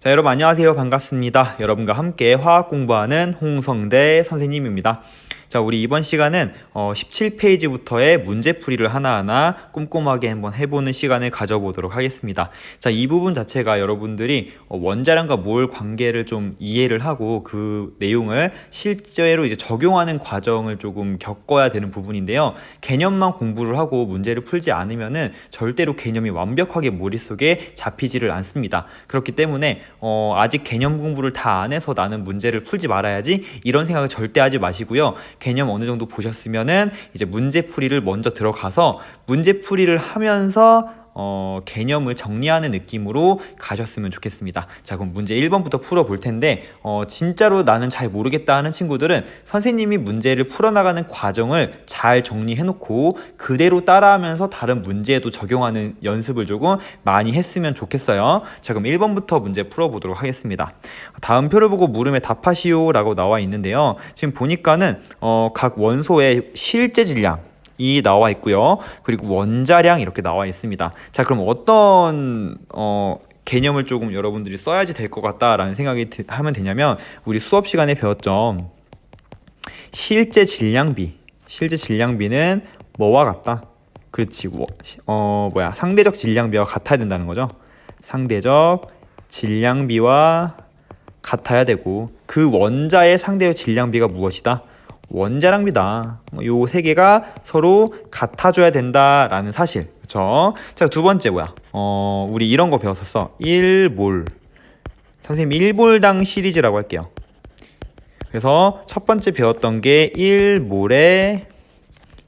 자, 여러분 안녕하세요. 반갑습니다. 여러분과 함께 화학 공부하는 홍성대 선생님입니다. 자, 우리 이번 시간은 17페이지부터의 문제풀이를 하나하나 꼼꼼하게 한번 해보는 시간을 가져보도록 하겠습니다. 자, 이 부분 자체가 여러분들이 원자량과 몰 관계를 좀 이해를 하고 그 내용을 실제로 이제 적용하는 과정을 조금 겪어야 되는 부분인데요. 개념만 공부를 하고 문제를 풀지 않으면은 절대로 개념이 완벽하게 머릿속에 잡히지를 않습니다. 그렇기 때문에 아직 개념 공부를 다 안 해서 나는 문제를 풀지 말아야지 이런 생각을 절대 하지 마시고요. 개념 어느 정도 보셨으면은 이제 문제풀이를 먼저 들어가서 문제풀이를 하면서 개념을 정리하는 느낌으로 가셨으면 좋겠습니다. 자, 그럼 문제 1번부터 풀어볼 텐데 진짜로 나는 잘 모르겠다 하는 친구들은 선생님이 문제를 풀어나가는 과정을 잘 정리해놓고 그대로 따라하면서 다른 문제에도 적용하는 연습을 조금 많이 했으면 좋겠어요. 자, 그럼 1번부터 문제 풀어보도록 하겠습니다. 다음 표를 보고 물음에 답하시오 라고 나와 있는데요. 지금 보니까는 각 원소의 실제 질량 이 나와 있고요. 그리고 원자량 이렇게 나와 있습니다. 자, 그럼 어떤 개념을 조금 여러분들이 써야지 될 것 같다라는 생각이 하면 되냐면 우리 수업 시간에 배웠죠. 실제 질량비. 실제 질량비는 뭐와 같다? 그렇지. 상대적 질량비와 같아야 된다는 거죠. 상대적 질량비와 같아야 되고 그 원자의 상대적 질량비가 무엇이다? 원자량비다. 요 세 개가 서로 같아줘야 된다라는 사실. 그쵸? 자, 두 번째 뭐야? 우리 이런 거 배웠었어. 1몰. 선생님 1몰당 시리즈라고 할게요. 그래서 첫 번째 배웠던 게 1몰의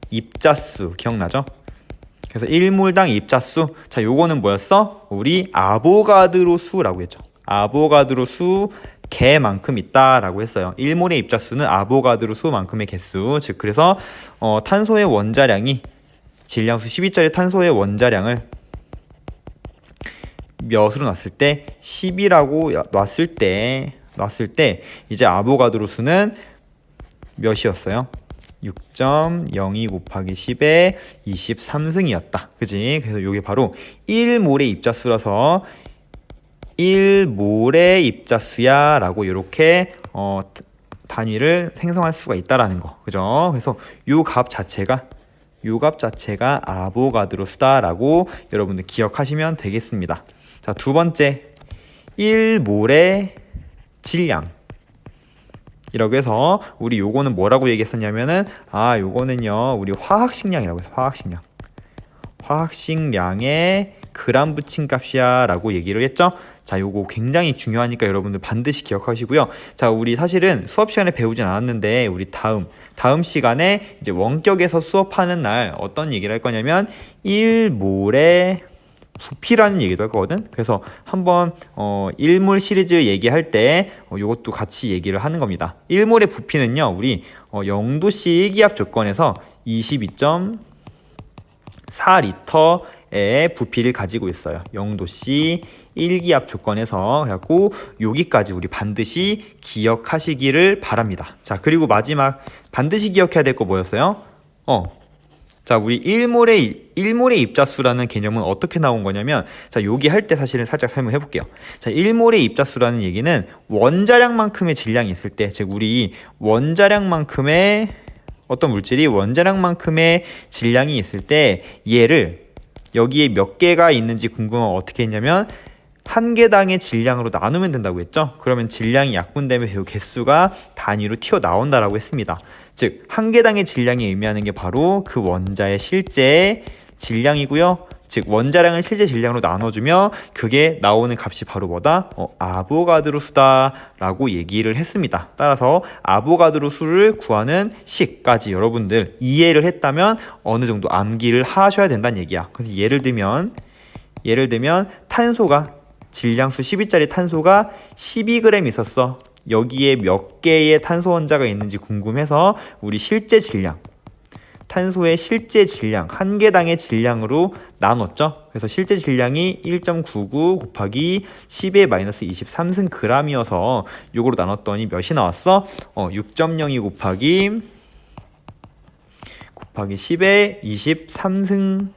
입자수. 기억나죠? 그래서 1몰당 입자수. 자, 요거는 뭐였어? 우리 아보가드로 수라고 했죠. 아보가드로 수 개만큼 있다라고 했어요. 1몰의 입자수는 아보가드로 수만큼의 개수. 즉 그래서 탄소의 원자량이 질량수 12짜리 탄소의 원자량을 몇으로 놨을 때 10이라고 놨을 때 이제 아보가드로 수는 몇이었어요? 6.02 곱하기 10의 23승이었다. 그지? 그래서 이게 바로 1몰의 입자수라서 1몰의 입자수야 라고 이렇게 단위를 생성할 수가 있다라는 거. 그죠? 그래서 요 값 자체가 아보가드로 수다라고 여러분들 기억하시면 되겠습니다. 자, 두 번째 1몰의 질량 이라고 해서 우리 요거는 뭐라고 얘기했었냐면은 요거는요 우리 화학식량이라고 해서 화학식량의 그람 붙인 값이야 라고 얘기를 했죠. 자, 요거 굉장히 중요하니까 여러분들 반드시 기억하시고요. 자, 우리 사실은 수업 시간에 배우진 않았는데 우리 다음 시간에 이제 원격에서 수업하는 날 어떤 얘기를 할 거냐면 1몰의 부피라는 얘기도 할 거거든. 그래서 한번 1몰 시리즈 얘기할 때 요것도 같이 얘기를 하는 겁니다. 1몰의 부피는요 우리 0도씨 1기압 조건에서 22.4리터의 부피를 가지고 있어요. 0도씨 1기압 조건에서. 그래갖고 여기까지 우리 반드시 기억하시기를 바랍니다. 자, 그리고 마지막 반드시 기억해야 될 거 뭐였어요? 자, 우리 1몰의 입자수라는 개념은 어떻게 나온 거냐면, 자, 여기 할 때 사실은 살짝 설명해 볼게요. 자, 1몰의 입자수라는 얘기는 원자량만큼의 질량이 있을 때, 즉 우리 원자량만큼의 어떤 물질이 원자량만큼의 질량이 있을 때 얘를 여기에 몇 개가 있는지 궁금하면 어떻게 했냐면 한 개당의 질량으로 나누면 된다고 했죠. 그러면 질량이 약분되면서 이 개수가 단위로 튀어나온다라고 했습니다. 즉 한 개당의 질량이 의미하는 게 바로 그 원자의 실제 질량이고요. 즉 원자량을 실제 질량으로 나눠주면 그게 나오는 값이 바로 뭐다? 아보가드로 수다라고 얘기를 했습니다. 따라서 아보가드로 수를 구하는 식까지 여러분들 이해를 했다면 어느 정도 암기를 하셔야 된다는 얘기야. 그래서 예를 들면 탄소가 질량수 12짜리 탄소가 12g 있었어. 여기에 몇 개의 탄소 원자가 있는지 궁금해서 우리 실제 질량, 탄소의 실제 질량, 한 개당의 질량으로 나눴죠. 그래서 실제 질량이 1.99 곱하기 10의 마이너스 23승 g이어서 요거로 나눴더니 몇이 나왔어? 6.02 곱하기 10의 23승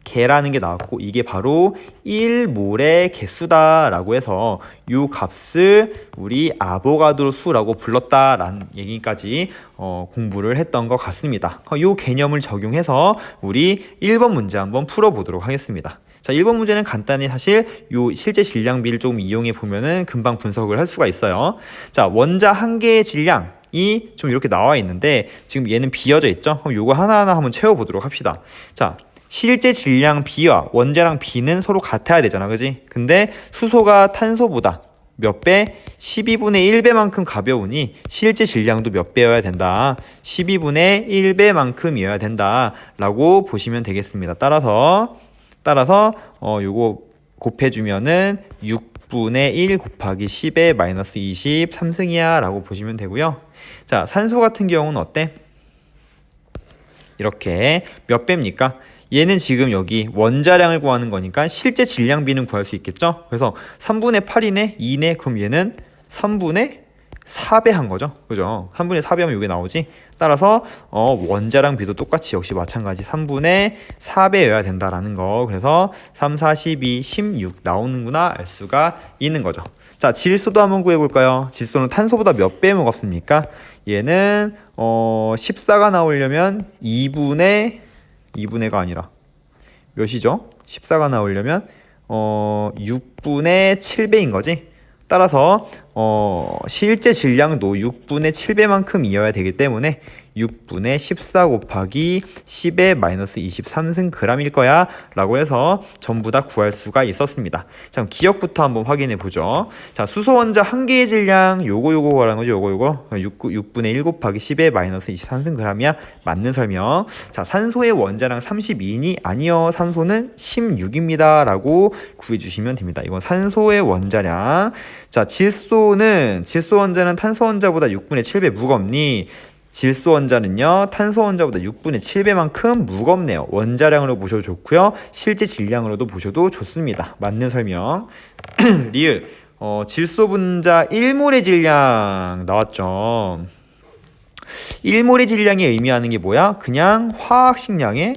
개라는 게 나왔고 이게 바로 1몰의 개수다라고 해서 이 값을 우리 아보가드로 수라고 불렀다라는 얘기까지 공부를 했던 것 같습니다. 이 개념을 적용해서 우리 1번 문제 한번 풀어보도록 하겠습니다. 자, 1번 문제는 간단히 사실 요 실제 질량비를 좀 이용해 보면은 금방 분석을 할 수가 있어요. 자, 원자 한 개의 질량이 좀 이렇게 나와 있는데 지금 얘는 비어져 있죠? 그럼 요거 하나하나 한번 채워보도록 합시다. 자, 실제 질량 B와 원자량 B는 서로 같아야 되잖아, 그지? 근데 수소가 탄소보다 몇 배? 12분의 1배만큼 가벼우니 실제 질량도 몇 배여야 된다. 12분의 1배만큼이어야 된다 라고 보시면 되겠습니다. 따라서 요거 곱해주면은 6분의 1 곱하기 10의 마이너스 23승이야 라고 보시면 되고요. 자, 산소 같은 경우는 어때? 이렇게 몇 배입니까? 얘는 지금 여기 원자량을 구하는 거니까 실제 질량비는 구할 수 있겠죠? 그래서 3분의 8이네? 2네? 그럼 얘는 3분의 4배 한 거죠. 그죠? 3분의 4배 하면 이게 나오지? 따라서 원자량 비도 똑같이 역시 마찬가지 3분의 4배여야 된다라는 거. 그래서 3, 4, 12, 16 나오는구나 알 수가 있는 거죠. 자, 질소도 한번 구해볼까요? 질소는 탄소보다 몇 배 무겁습니까? 얘는 14가 나오려면 2분의가 아니라 몇이죠? 14가 나오려면 6분의 7배인 거지. 따라서 실제 질량도 6분의 7배만큼이어야 되기 때문에 6분의 14 곱하기 10의 마이너스 23승 g일 거야 라고 해서 전부 다 구할 수가 있었습니다. 자, 그럼 기억부터 한번 확인해 보죠. 자, 수소 원자 한 개의 질량 요거 구하라는 거죠. 요거 6분의 1 곱하기 10의 마이너스 23승 g이야. 맞는 설명. 자, 산소의 원자량 32니 아니요, 산소는 16입니다 라고 구해주시면 됩니다. 이건 산소의 원자량. 자, 질소 원자는 탄소 원자보다 6분의 7배 무겁니? 질소 원자는요, 탄소 원자보다 6분의 7배만큼 무겁네요. 원자량으로 보셔도 좋고요, 실제 질량으로도 보셔도 좋습니다. 맞는 설명. 리을. 질소 분자 1몰의 질량 나왔죠. 1몰의 질량이 의미하는 게 뭐야? 그냥 화학식량의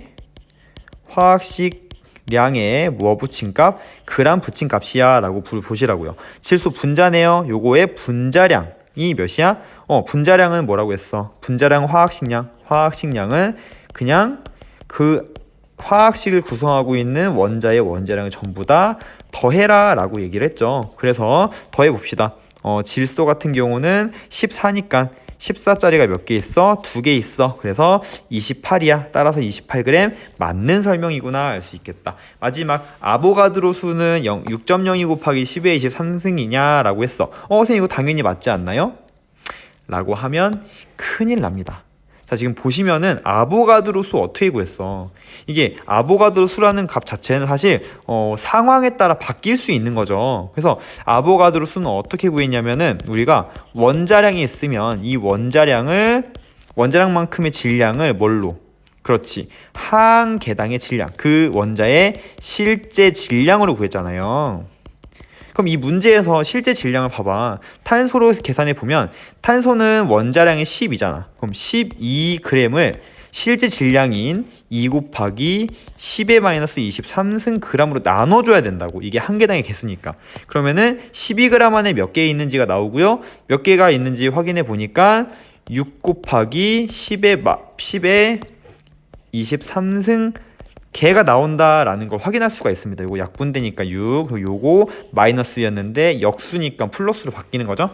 뭐 붙인 값, 그람 붙인 값이야 라고 보시라고요. 질소 분자네요. 요거의 분자량이 몇이야? 분자량은 뭐라고 했어? 분자량 화학식량은 그냥 그 화학식을 구성하고 있는 원자의 원자량을 전부 다 더해라 라고 얘기를 했죠. 그래서 더해 봅시다. 질소 같은 경우는 14니까 14짜리가 몇 개 있어? 2개 있어. 그래서 28이야. 따라서 28g 맞는 설명이구나 알 수 있겠다. 마지막 아보가드로 수는 6.02 곱하기 10의 23승이냐 라고 했어. 선생님 이거 당연히 맞지 않나요? 라고 하면 큰일 납니다. 자, 지금 보시면은 아보가드로 수 어떻게 구했어? 이게 아보가드로 수라는 값 자체는 사실 상황에 따라 바뀔 수 있는 거죠. 그래서 아보가드로 수는 어떻게 구했냐면은 우리가 원자량이 있으면 이 원자량만큼의 질량을 뭘로? 그렇지, 한 개당의 질량, 그 원자의 실제 질량으로 구했잖아요. 그럼 이 문제에서 실제 질량을 봐봐. 탄소로 계산해 보면 탄소는 원자량이 10이잖아. 그럼 12g을 실제 질량인 2 곱하기 10의 마이너스 23승 g으로 나눠줘야 된다고. 이게 한 개당의 개수니까. 그러면은 12g 안에 몇 개 있는지가 나오고요. 몇 개가 있는지 확인해 보니까 6 곱하기 10의 23승 개가 나온다라는 걸 확인할 수가 있습니다. 이거 약분되니까 6, 요거 마이너스였는데 역수니까 플러스로 바뀌는 거죠.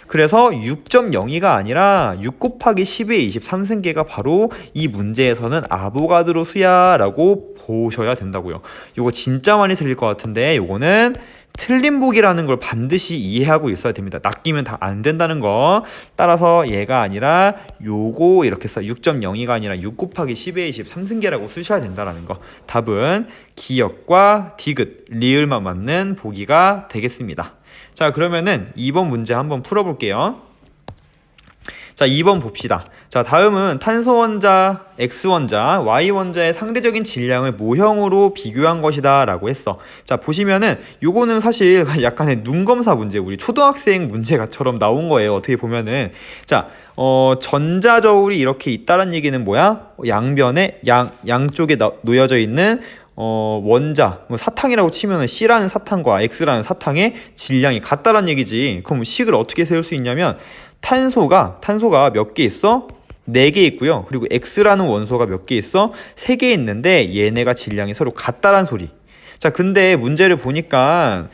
그래서 6.02가 아니라 6 곱하기 10의 23승계가 바로 이 문제에서는 아보가드로 수야 라고 보셔야 된다고요. 요거 진짜 많이 틀릴 것 같은데 요거는 틀린 보기라는 걸 반드시 이해하고 있어야 됩니다. 낚이면 다 안 된다는 거. 따라서 얘가 아니라 요거 이렇게 써. 6.02가 아니라 6 곱하기 10의 23승계라고 쓰셔야 된다는 거. 답은 기역과 디귿, 리을만 맞는 보기가 되겠습니다. 자, 그러면은 2번 문제 한번 풀어볼게요. 자, 2번 봅시다. 자, 다음은 탄소 원자, X 원자, Y 원자의 상대적인 질량을 모형으로 비교한 것이다 라고 했어. 자, 보시면은 요거는 사실 약간의 눈검사 문제, 우리 초등학생 문제가처럼 나온 거예요. 어떻게 보면은. 자, 전자저울이 이렇게 있다는 얘기는 뭐야? 양변에 양쪽에 놓여져 있는 원자, 뭐 사탕이라고 치면은 C라는 사탕과 X라는 사탕의 질량이 같다란 얘기지. 그럼 식을 어떻게 세울 수 있냐면 탄소가 몇 개 있어? 4개 있고요. 그리고 X라는 원소가 몇 개 있어? 3개 있는데 얘네가 질량이 서로 같다란 소리. 자, 근데 문제를 보니까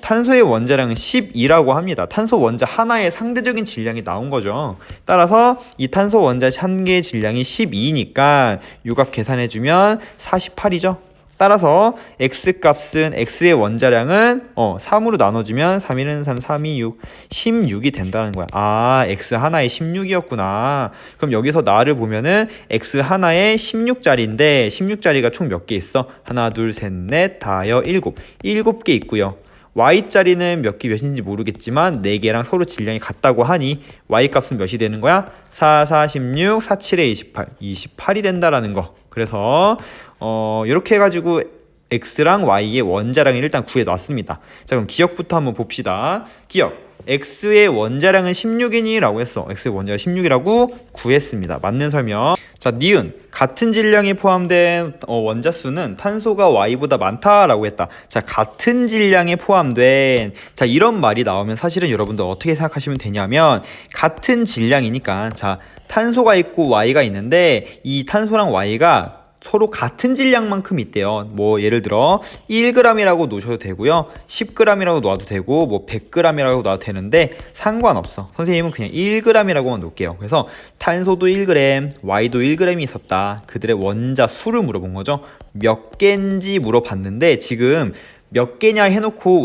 탄소의 원자량은 12라고 합니다. 탄소 원자 하나의 상대적인 질량이 나온 거죠. 따라서 이 탄소 원자 한 개의 질량이 12니까 요값 계산해주면 48이죠. 따라서 X값은 X의 원자량은 3으로 나눠주면 3, 1은 3, 3, 2, 6 16이 된다는 거야. 아, X 하나에 16이었구나. 그럼 여기서 나를 보면은 X 하나에 16짜리인데 16짜리가 총 몇 개 있어? 하나, 둘, 셋, 넷, 다여, 7개 있고요. Y자리는 몇인지 모르겠지만 4개랑 서로 질량이 같다고 하니 Y값은 몇이 되는 거야? 4, 4, 16, 4, 7에 28 28이 된다라는 거. 그래서 이렇게 해가지고 X랑 Y의 원자량을 일단 구해놨습니다. 자, 그럼 기억부터 한번 봅시다. 기억. X의 원자량은 16이니? 라고 했어. X의 원자량 16이라고 구했습니다. 맞는 설명. 자, 니은. 같은 질량이 포함된 원자수는 탄소가 Y보다 많다라고 했다. 자, 같은 질량에 포함된, 자, 이런 말이 나오면 사실은 여러분들 어떻게 생각하시면 되냐면, 같은 질량이니까, 자, 탄소가 있고 Y가 있는데, 이 탄소랑 Y가 서로 같은 질량만큼 있대요. 뭐 예를 들어 1g이라고 놓으셔도 되고요. 10g이라고 놓아도 되고 뭐 100g이라고 놔도 되는데 상관없어. 선생님은 그냥 1g이라고만 놓을게요. 그래서 탄소도 1g, Y도 1g이 있었다. 그들의 원자 수를 물어본 거죠. 몇 개인지 물어봤는데 지금 몇 개냐 해놓고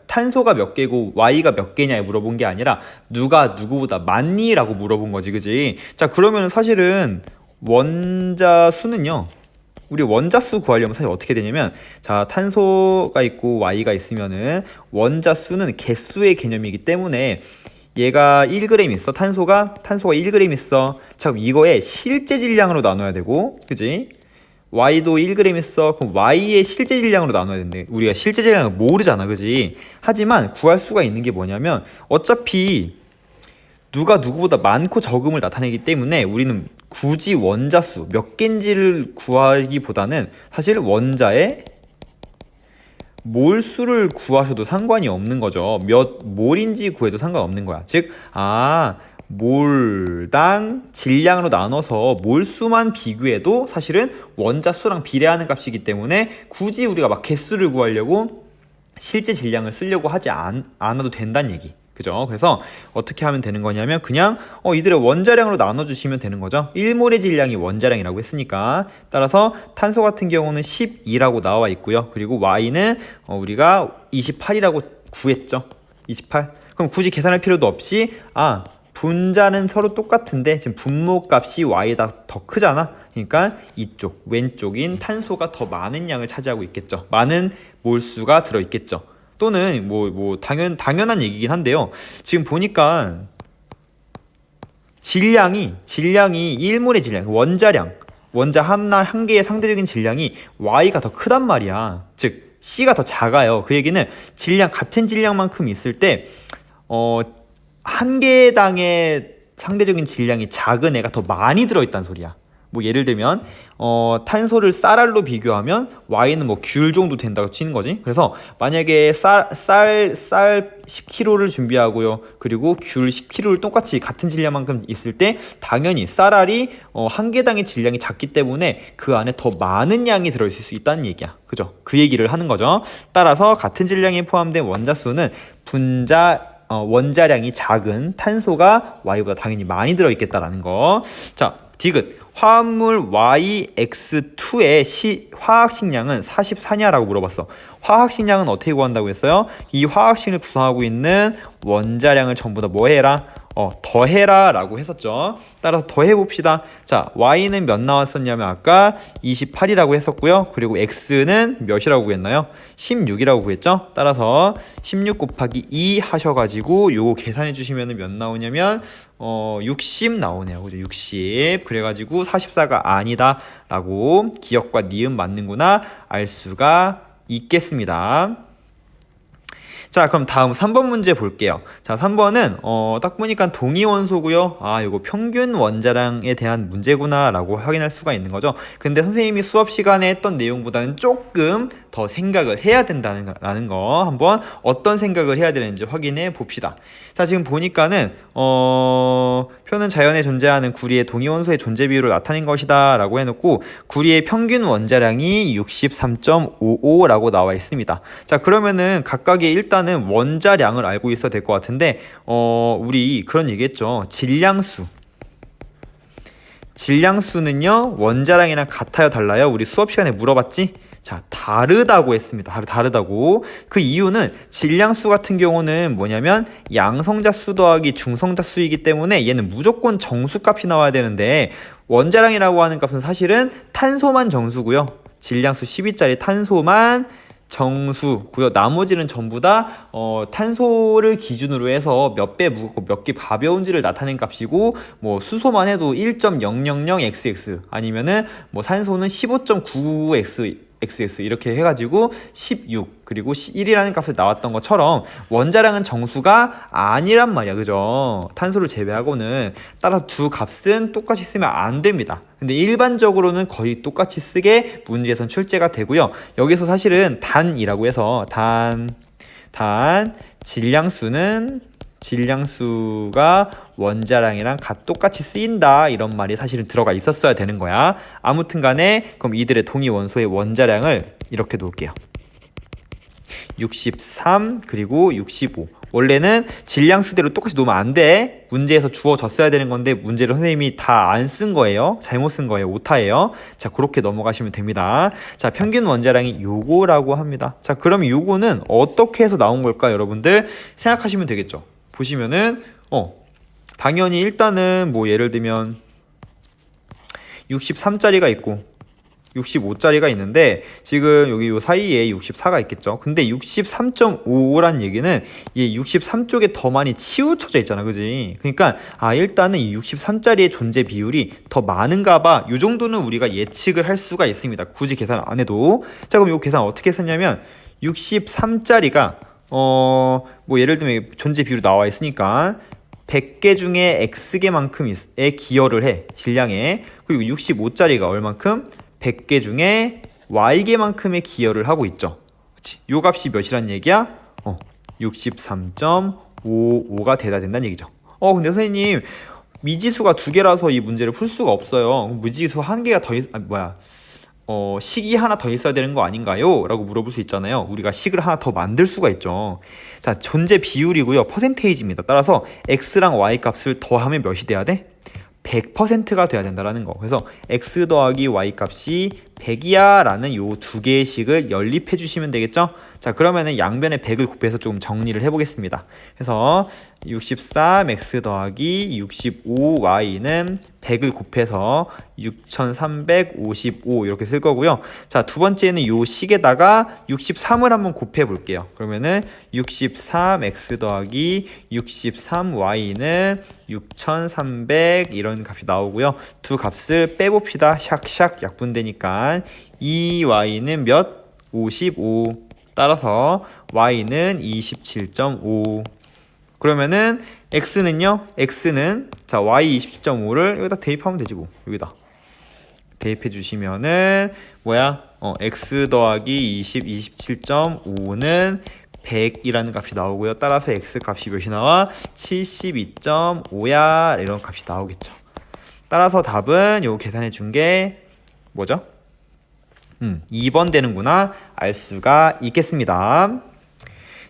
탄소가 몇 개고 Y가 몇 개냐에 물어본 게 아니라 누가 누구보다 많니? 라고 물어본 거지, 그지? 자, 그러면 사실은 원자 수는요, 우리 원자 수 구하려면 사실 어떻게 되냐면, 자, 탄소가 있고 Y가 있으면은 원자 수는 개수의 개념이기 때문에 얘가 1g 있어. 탄소가 1g 있어. 자, 그럼 이거의 실제 질량으로 나눠야 되고, 그지? Y도 1g 있어. 그럼 Y의 실제 질량으로 나눠야 되는데 우리가 실제 질량을 모르잖아, 그지? 하지만 구할 수가 있는 게 뭐냐면 어차피 누가 누구보다 많고 적음을 나타내기 때문에 우리는 굳이 원자수 몇 개인지를 구하기보다는 사실 원자의 몰수를 구하셔도 상관이 없는 거죠. 몇 몰인지 구해도 상관없는 거야. 즉, 몰당 질량으로 나눠서 몰수만 비교해도 사실은 원자수랑 비례하는 값이기 때문에 굳이 우리가 막 개수를 구하려고 실제 질량을 쓰려고 하지 않아도 된다는 얘기. 그죠? 그래서 어떻게 하면 되는 거냐면 그냥 이들의 원자량으로 나눠주시면 되는 거죠. 1몰의 질량이 원자량이라고 했으니까. 따라서 탄소 같은 경우는 12라고 나와 있고요. 그리고 Y는 우리가 28이라고 구했죠. 28. 그럼 굳이 계산할 필요도 없이 분자는 서로 똑같은데 지금 분모 값이 Y보다 더 크잖아. 그러니까 이쪽 왼쪽인 탄소가 더 많은 양을 차지하고 있겠죠. 많은 몰수가 들어있겠죠. 또는 당연한 얘기긴 한데요. 지금 보니까 질량이 1몰의 질량, 원자 한 개의 상대적인 질량이 Y가 더 크단 말이야. 즉 C가 더 작아요. 그 얘기는 같은 질량만큼 있을 때 한 개당의 상대적인 질량이 작은 애가 더 많이 들어있다는 소리야. 뭐 예를 들면 탄소를 쌀알로 비교하면 Y는 뭐 귤 정도 된다고 치는 거지. 그래서 만약에 쌀 10kg를 준비하고요. 그리고 귤 10kg를 똑같이 같은 질량만큼 있을 때 당연히 쌀알이 한 개당의 질량이 작기 때문에 그 안에 더 많은 양이 들어있을 수 있다는 얘기야. 그죠? 그 얘기를 하는 거죠. 따라서 같은 질량에 포함된 원자수는 원자량이 작은 탄소가 Y보다 당연히 많이 들어있겠다라는 거. 자, 디귿. 화합물 YX2의 화학식량은 44냐라고 물어봤어. 화학식량은 어떻게 구한다고 했어요? 이 화학식을 구성하고 있는 원자량을 전부 다 뭐 해라? 더해라 라고 했었죠. 따라서 더해봅시다. 자, Y는 몇 나왔었냐면 아까 28이라고 했었고요. 그리고 X는 몇이라고 구했나요? 16이라고 구했죠. 따라서 16 곱하기 2 하셔가지고 요거 계산해 주시면 몇 나오냐면 60 나오네요. 그죠? 60. 그래가지고 44가 아니다 라고 기억과 니은 맞는구나 알 수가 있겠습니다. 자, 그럼 다음 3번 문제 볼게요. 자, 3번은 딱 보니까 동위 원소고요. 아, 이거 평균 원자량에 대한 문제구나라고 확인할 수가 있는 거죠. 근데 선생님이 수업 시간에 했던 내용보다는 조금 더 생각을 해야 된다는 거 한번 어떤 생각을 해야 되는지 확인해 봅시다. 자, 지금 보니까는 표는 자연에 존재하는 구리의 동위 원소의 존재 비율을 나타낸 것이다 라고 해놓고 구리의 평균 원자량이 63.55라고 나와 있습니다. 자, 그러면은 각각의 일단은 원자량을 알고 있어야 될 것 같은데 우리 그런 얘기했죠. 질량수는요 원자량이랑 같아요 달라요? 우리 수업 시간에 물어봤지? 자, 다르다고 했습니다. 다르다고. 그 이유는 질량수 같은 경우는 뭐냐면 양성자 수 더하기 중성자 수이기 때문에 얘는 무조건 정수값이 나와야 되는데 원자량이라고 하는 값은 사실은 탄소만 정수고요. 질량수 12짜리 탄소만 정수고요. 나머지는 전부 다 탄소를 기준으로 해서 몇 배 무겁고 몇 개 가벼운지를 나타낸 값이고 뭐 수소만 해도 1.000xx 아니면은 뭐 산소는 15.99x XS 이렇게 해가지고 16 그리고 1이라는 값이 나왔던 것처럼 원자량은 정수가 아니란 말이야. 그죠? 탄소를 제외하고는 따라서 두 값은 똑같이 쓰면 안 됩니다. 근데 일반적으로는 거의 똑같이 쓰게 문제에선 출제가 되고요. 여기서 사실은 단이라고 해서 질량수가 원자량이랑 똑같이 쓰인다 이런 말이 사실은 들어가 있었어야 되는 거야. 아무튼 간에 그럼 이들의 동위 원소의 원자량을 이렇게 놓을게요. 63 그리고 65. 원래는 질량수대로 똑같이 놓으면 안 돼. 문제에서 주어졌어야 되는 건데 문제를 선생님이 다 안 쓴 거예요. 잘못 쓴 거예요. 오타예요. 자, 그렇게 넘어가시면 됩니다. 자, 평균 원자량이 요거라고 합니다. 자, 그럼 요거는 어떻게 해서 나온 걸까 여러분들 생각하시면 되겠죠. 보시면은 당연히 일단은 뭐 예를 들면 63짜리가 있고 65짜리가 있는데 지금 여기 요 사이에 64가 있겠죠. 근데 63.55란 얘기는 얘 63쪽에 더 많이 치우쳐져 있잖아. 그지? 그러니까 일단은 이 63짜리의 존재 비율이 더 많은가 봐. 요 정도는 우리가 예측을 할 수가 있습니다. 굳이 계산 안 해도. 자, 그럼 요 계산 어떻게 했었냐면 63짜리가 뭐 예를 들면 존재 비율이 나와 있으니까 100개 중에 X개만큼에 기여를 해. 질량에. 그리고 65짜리가 얼만큼? 100개 중에 Y개만큼의 기여를 하고 있죠. 그치? 요 값이 몇이란 얘기야? 63.55가 돼야 된다는 얘기죠. 근데 선생님 미지수가 두 개라서 이 문제를 풀 수가 없어요. 무지수 한 개가 식이 하나 더 있어야 되는 거 아닌가요? 라고 물어볼 수 있잖아요. 우리가 식을 하나 더 만들 수가 있죠. 자, 존재 비율이고요. 퍼센테이지입니다. 따라서 X랑 Y 값을 더하면 몇이 돼야 돼? 100%가 돼야 된다는 거. 그래서 X 더하기 Y 값이 100이야 라는 요 두 개의 식을 연립해 주시면 되겠죠. 자, 그러면은 양변에 100을 곱해서 조금 정리를 해보겠습니다. 그래서 63x 더하기 65y는 100을 곱해서 6355 이렇게 쓸 거고요. 자, 두 번째는 요 식에다가 63을 한번 곱해 볼게요. 그러면은 63x 더하기 63y는 6300 이런 값이 나오고요. 두 값을 빼봅시다. 샥샥 약분되니까 2y는 몇? 55. 따라서 y는 27.5. 그러면은 x는요? x는 자 y 27.5를 여기다 대입하면 되지 뭐. 여기다 대입해 주시면은 뭐야? x 더하기 27.5는 100이라는 값이 나오고요. 따라서 x 값이 몇이 나와? 72.5야 이런 값이 나오겠죠. 따라서 답은 요 계산해 준 게 뭐죠? 2번 되는구나 알 수가 있겠습니다.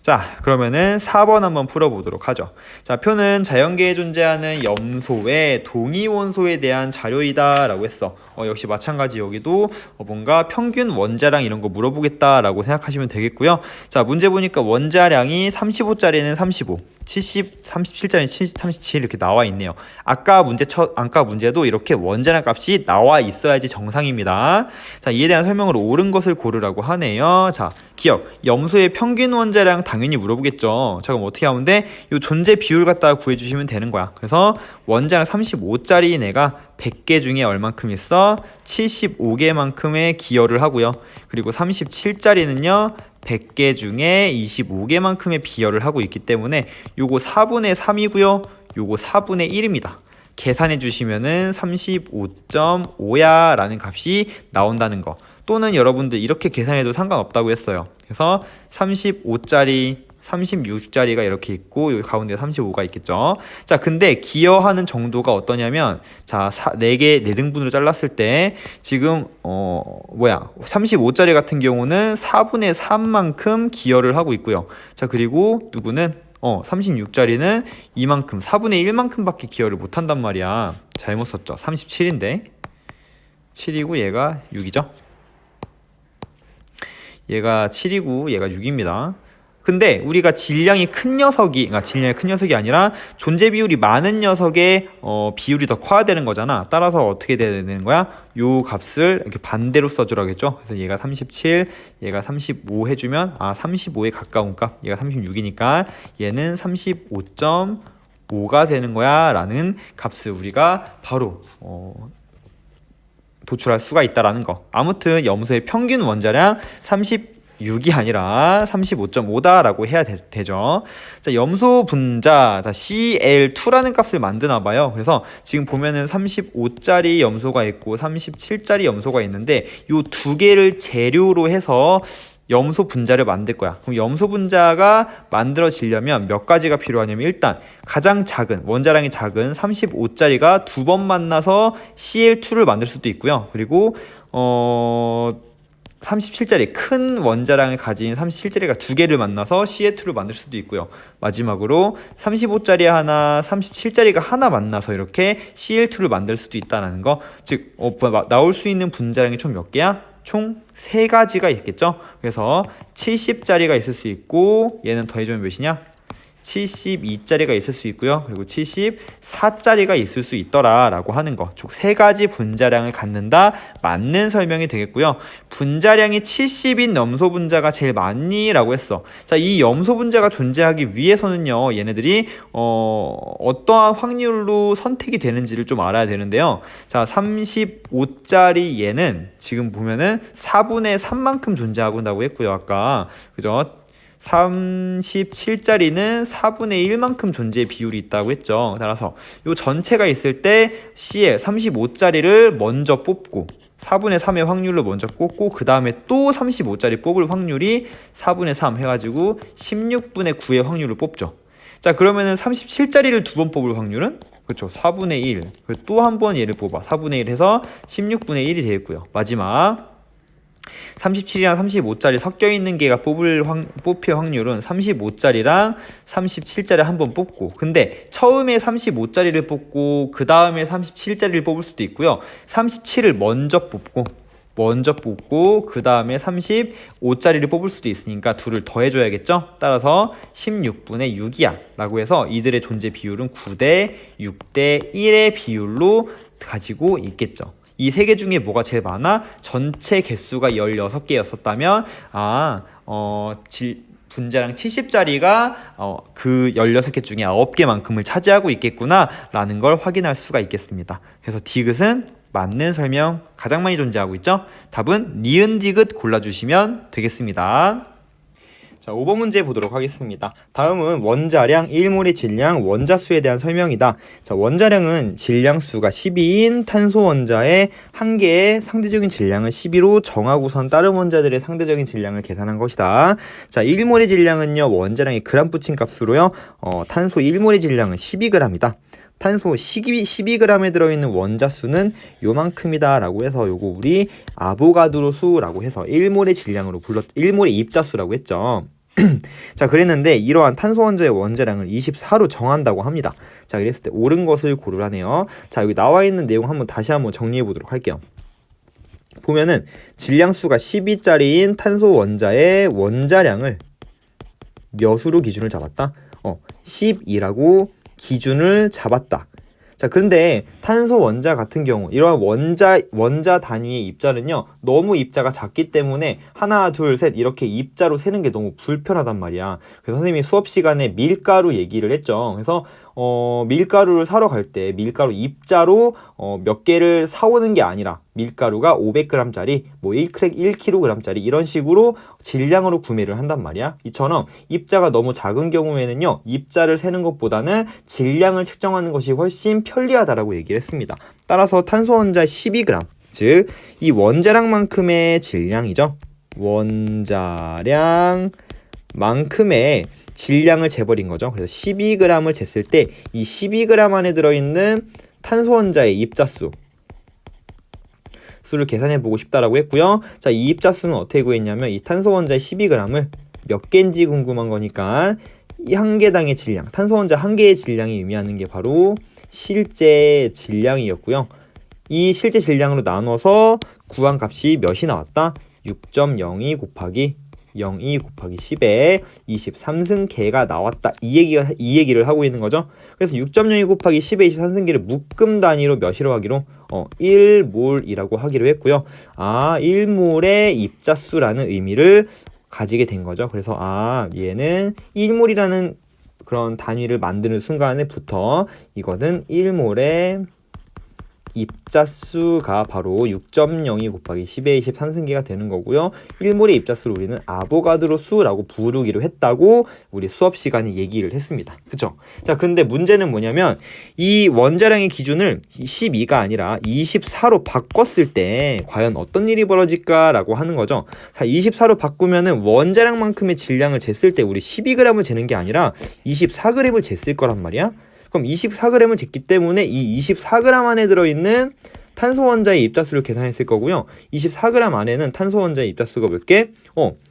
자, 그러면은 4번 한번 풀어보도록 하죠. 자, 표는 자연계에 존재하는 염소의 동위 원소에 대한 자료이다 라고 했어. 역시 마찬가지 여기도 뭔가 평균 원자량 이런 거 물어보겠다 라고 생각하시면 되겠고요. 자, 문제 보니까 원자량이 35짜리는 35, 70, 37짜리 70, 37 이렇게 나와 있네요. 아까 문제도 이렇게 원자량 값이 나와 있어야지 정상입니다. 자, 이에 대한 설명으로 옳은 것을 고르라고 하네요. 자, 기억. 염소의 평균 원자량 당연히 물어보겠죠. 자, 그럼 어떻게 하면 돼? 이 존재 비율 갖다가 구해주시면 되는 거야. 그래서 원자량 35짜리 애가 100개 중에 얼만큼 있어? 75개만큼의 기여를 하고요. 그리고 37짜리는요. 100개 중에 25개만큼의 비열을 하고 있기 때문에 요거 4분의 3이고요. 요거 4분의 1입니다. 계산해 주시면은 35.5야 라는 값이 나온다는 거, 또는 여러분들 이렇게 계산해도 상관없다고 했어요. 그래서 35짜리 36짜리가 이렇게 있고 여기 가운데 35가 있겠죠. 자, 근데 기여하는 정도가 어떠냐면, 자, 4개 4등분으로 잘랐을 때 지금 35짜리 같은 경우는 4분의 3만큼 기여를 하고 있고요. 자, 그리고 누구는 36짜리는 이만큼 4분의 1만큼밖에 기여를 못 한단 말이야. 잘못 썼죠. 37인데 7이고 얘가 6이죠. 얘가 7이고 얘가 6입니다. 근데 우리가 질량이 큰 녀석이, 그러니까 질량이 큰 녀석이 아니라 존재 비율이 많은 녀석의 비율이 더 커야 되는 거잖아. 따라서 어떻게 돼야 되는 거야? 요 값을 이렇게 반대로 써주라겠죠. 그래서 얘가 37, 얘가 35 해주면 35에 가까운 값, 얘가 36이니까 얘는 35.5가 되는 거야 라는 값을 우리가 바로 도출할 수가 있다라는 거. 아무튼 염소의 평균 원자량 36이 아니라 35.5다라고 해야 되죠. 자, 염소 분자, 자, Cl2라는 값을 만드나 봐요. 그래서 지금 보면은 35짜리 염소가 있고 37짜리 염소가 있는데 요 두 개를 재료로 해서 염소 분자를 만들 거야. 그럼 염소 분자가 만들어지려면 몇 가지가 필요하냐면, 일단 가장 작은, 원자량이 작은 35짜리가 두 번 만나서 Cl2를 만들 수도 있고요. 그리고 37짜리 큰 원자량을 가진 37짜리가 두 개를 만나서 Cl2를 만들 수도 있고요. 마지막으로 35짜리 하나, 37짜리가 하나 만나서 이렇게 Cl2를 만들 수도 있다는 거. 즉 나올 수 있는 분자량이 총 몇 개야? 총 3가지가 있겠죠. 그래서 70짜리가 있을 수 있고, 얘는 더해주면 몇이냐? 72짜리가 있을 수 있고요. 그리고 74짜리가 있을 수 있더라 라고 하는 거. 총 3가지 분자량을 갖는다, 맞는 설명이 되겠고요. 분자량이 70인 염소 분자가 제일 많니? 라고 했어. 자, 이 염소 분자가 존재하기 위해서는요, 얘네들이 어떠한 확률로 선택이 되는지를 좀 알아야 되는데요. 자, 35짜리 얘는 지금 보면은 4분의 3만큼 존재하고 있다고 했고요, 아까. 그죠? 37짜리는 4분의 1만큼 존재의 비율이 있다고 했죠. 따라서 이 전체가 있을 때 C에 35짜리를 먼저 뽑고 4분의 3의 확률로 먼저 뽑고, 그 다음에 또 35짜리 뽑을 확률이 4분의 3 해가지고 16분의 9의 확률을 뽑죠. 자, 그러면은 37짜리를 두 번 뽑을 확률은, 그렇죠, 4분의 1. 또 한 번 얘를 뽑아 4분의 1 해서 16분의 1이 되겠고요. 마지막 37이랑 35짜리 섞여 있는 개가 뽑힐 확률은 35짜리랑 37짜리 한 번 뽑고, 근데 처음에 35짜리를 뽑고 그 다음에 37짜리를 뽑을 수도 있고요. 37을 먼저 뽑고 그 다음에 35짜리를 뽑을 수도 있으니까 둘을 더해줘야겠죠. 따라서 16분의 6이야 라고 해서 이들의 존재 비율은 9대 6대 1의 비율로 가지고 있겠죠. 이 3개 중에 뭐가 제일 많아? 전체 개수가 16개였었다면 분자량 70짜리가 그 16개 중에 9개만큼을 차지하고 있겠구나 라는 걸 확인할 수가 있겠습니다. 그래서 디귿은 맞는 설명, 가장 많이 존재하고 있죠. 답은 니은 디귿 골라주시면 되겠습니다. 자, 5번 문제 보도록 하겠습니다. 다음은 원자량, 1몰의 질량, 원자수에 대한 설명이다. 자, 원자량은 질량수가 12인 탄소 원자의 한 개의 상대적인 질량을 12로 정하고선 다른 원자들의 상대적인 질량을 계산한 것이다. 자, 1몰의 질량은요, 원자량이 그램 붙인 값으로요, 탄소 1몰의 질량은 12g이다. 탄소 12g에 들어있는 원자수는 요만큼이다 라고 해서 요거 우리 아보가드로 수라고 해서 1몰의 질량으로 1몰의 입자수라고 했죠. 자, 그랬는데 이러한 탄소 원자의 원자량을 24로 정한다고 합니다. 자, 그랬을 때 옳은 것을 고르라네요. 자, 여기 나와 있는 내용 다시 한번 정리해 보도록 할게요. 보면은 질량수가 12짜리인 탄소 원자의 원자량을 몇으로 기준을 잡았다? 12라고 기준을 잡았다. 자, 그런데 탄소 원자 같은 경우 이러한 원자 단위의 입자는요, 너무 입자가 작기 때문에 하나 둘 셋 이렇게 입자로 세는 게 너무 불편하단 말이야. 그래서 선생님이 수업 시간에 밀가루 얘기를 했죠. 그래서 밀가루를 사러 갈 때 밀가루 입자로 몇 개를 사오는 게 아니라 밀가루가 500g짜리, 뭐 1kg짜리 이런 식으로 질량으로 구매를 한단 말이야. 이처럼 입자가 너무 작은 경우에는요, 입자를 세는 것보다는 질량을 측정하는 것이 훨씬 편리하다라고 얘기를 했습니다. 따라서 탄소 원자 12g, 즉 이 원자량만큼의 질량이죠. 원자량만큼의 질량을 재버린 거죠. 그래서 12g을 쟀을 때 이 12g 안에 들어있는 탄소 원자의 입자수 수를 계산해 보고 싶다라고 했고요. 자, 이 입자수는 어떻게 구했냐면 이 탄소 원자의 12g을 몇 개인지 궁금한 거니까 이 한 개당의 질량, 탄소 원자 한 개의 질량이 의미하는 게 바로 실제 질량이었고요. 이 실제 질량으로 나눠서 구한 값이 몇이 나왔다? 6.02 곱하기 10에 23승계가 나왔다. 이 얘기를 하고 있는 거죠. 그래서 6.02 곱하기 10에 23승계를 묶음 단위로 몇이라고 하기로? 1몰이라고 하기로 했고요. 1몰의 입자수라는 의미를 가지게 된 거죠. 그래서 얘는 1몰이라는 그런 단위를 만드는 순간에부터 이거는 1몰의 입자수가 바로 6.02 곱하기 10의 23승계가 되는 거고요. 1몰의 입자수를 우리는 아보가드로 수라고 부르기로 했다고 우리 수업 시간에 얘기를 했습니다. 그쵸? 자, 근데 문제는 뭐냐면 이 원자량의 기준을 12가 아니라 24로 바꿨을 때 과연 어떤 일이 벌어질까라고 하는 거죠. 자, 24로 바꾸면은 원자량만큼의 질량을 쟀을 때 우리 12g을 재는 게 아니라 24g을 쟀을 거란 말이야. 그럼 24g을 쟀기 때문에 이 24g 안에 들어있는 탄소 원자의 입자수를 계산했을 거고요. 24g 안에는 탄소 원자의 입자수가 몇 개?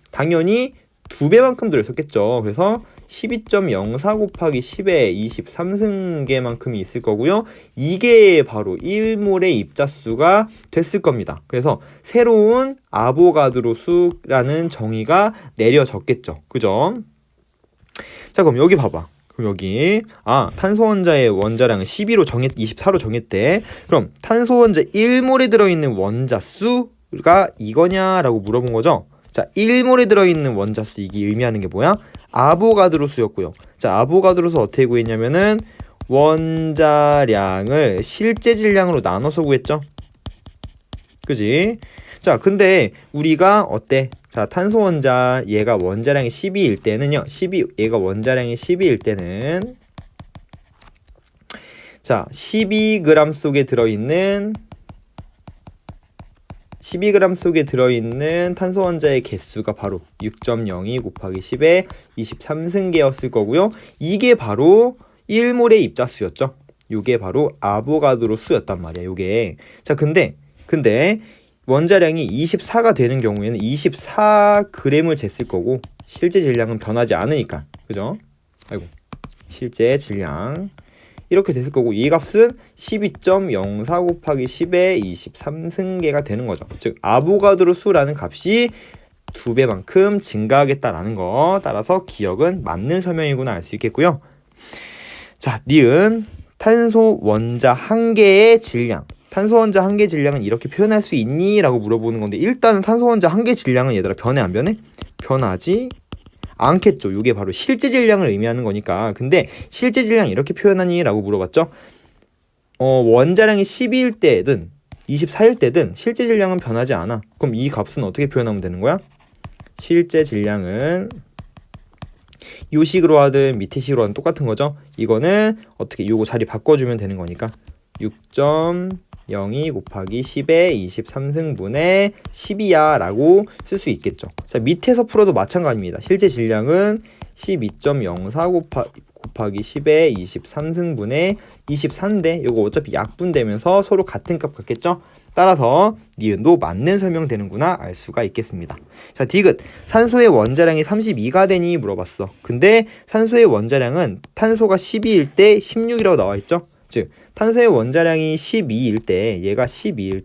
당연히 2배만큼 들어있었겠죠. 그래서 12.04 곱하기 10의 23승계만큼이 있을 거고요. 이게 바로 1몰의 입자수가 됐을 겁니다. 그래서 새로운 아보가드로 수라는 정의가 내려졌겠죠. 그죠? 자, 그럼 여기 봐봐. 그럼 여기 탄소 원자의 원자량을 24로 정했대. 그럼 탄소 원자 1몰에 들어있는 원자 수가 이거냐라고 물어본 거죠. 자, 1몰에 들어있는 원자 수, 이게 의미하는 게 뭐야? 아보가드로 수였고요. 자, 아보가드로 수 어떻게 구했냐면은 원자량을 실제 질량으로 나눠서 구했죠. 그지? 자, 근데 우리가 어때? 자, 탄소 원자 얘가 원자량이 12일 때는요. 얘가 원자량이 12일 때는 자, 12g 속에 들어있는 탄소 원자의 개수가 바로 6.02 곱하기 10의 23승계였을 거고요. 이게 바로 1몰의 입자수였죠. 요게 바로 아보가드로 수였단 말이야. 요게. 자, 근데 원자량이 24가 되는 경우에는 24g을 쟀을 거고 실제 질량은 변하지 않으니까. 그죠? 실제 질량 이렇게 됐을 거고 이 값은 12.04 곱하기 10의 23승계가 되는 거죠. 즉 아보가드로 수라는 값이 2배만큼 증가하겠다라는 거. 따라서 기억은 맞는 설명이구나 알 수 있겠고요. 자, 니은 탄소 원자 한 개의 질량. 탄소 원자 한 개 질량은 이렇게 표현할 수 있니? 라고 물어보는 건데 일단은 탄소 원자 한 개 질량은 얘들아 변해 안 변해? 변하지 않겠죠. 이게 바로 실제 질량을 의미하는 거니까. 근데 실제 질량 이렇게 표현하니? 라고 물어봤죠. 원자량이 12일 때든 24일 때든 실제 질량은 변하지 않아. 그럼 이 값은 어떻게 표현하면 되는 거야? 실제 질량은 요 식으로 하든 밑에 식으로 하든 똑같은 거죠. 이거는 어떻게 요거 자리 바꿔주면 되는 거니까 6.02 곱하기 10의 23승분의 10이야 라고 쓸 수 있겠죠. 자, 밑에서 풀어도 마찬가지입니다. 실제 질량은 12.04 곱하기 10의 23승분의 24인데 요거 어차피 약분되면서 서로 같은 값 같겠죠. 따라서 니은도 맞는 설명되는구나 알 수가 있겠습니다. 자, 디귿 산소의 원자량이 32가 되니 물어봤어. 근데 산소의 원자량은 탄소가 12일 때 16이라고 나와 있죠. 즉 탄소의 원자량이 12일 때 얘가 12일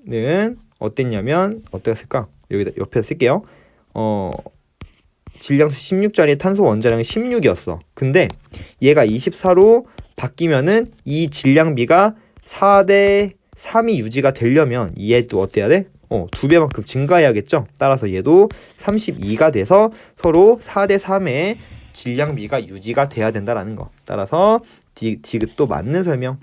때는 어땠냐면 어떻게 쓸까? 여기다 옆에다 쓸게요. 질량수 16짜리 탄소 원자량이 16이었어. 근데 얘가 24로 바뀌면은 이 질량비가 4대 3이 유지가 되려면 얘도 어때야 돼? 2배만큼 증가해야겠죠? 따라서 얘도 32가 돼서 서로 4대 3의 질량비가 유지가 돼야 된다라는 거. 따라서 디귿도 맞는 설명.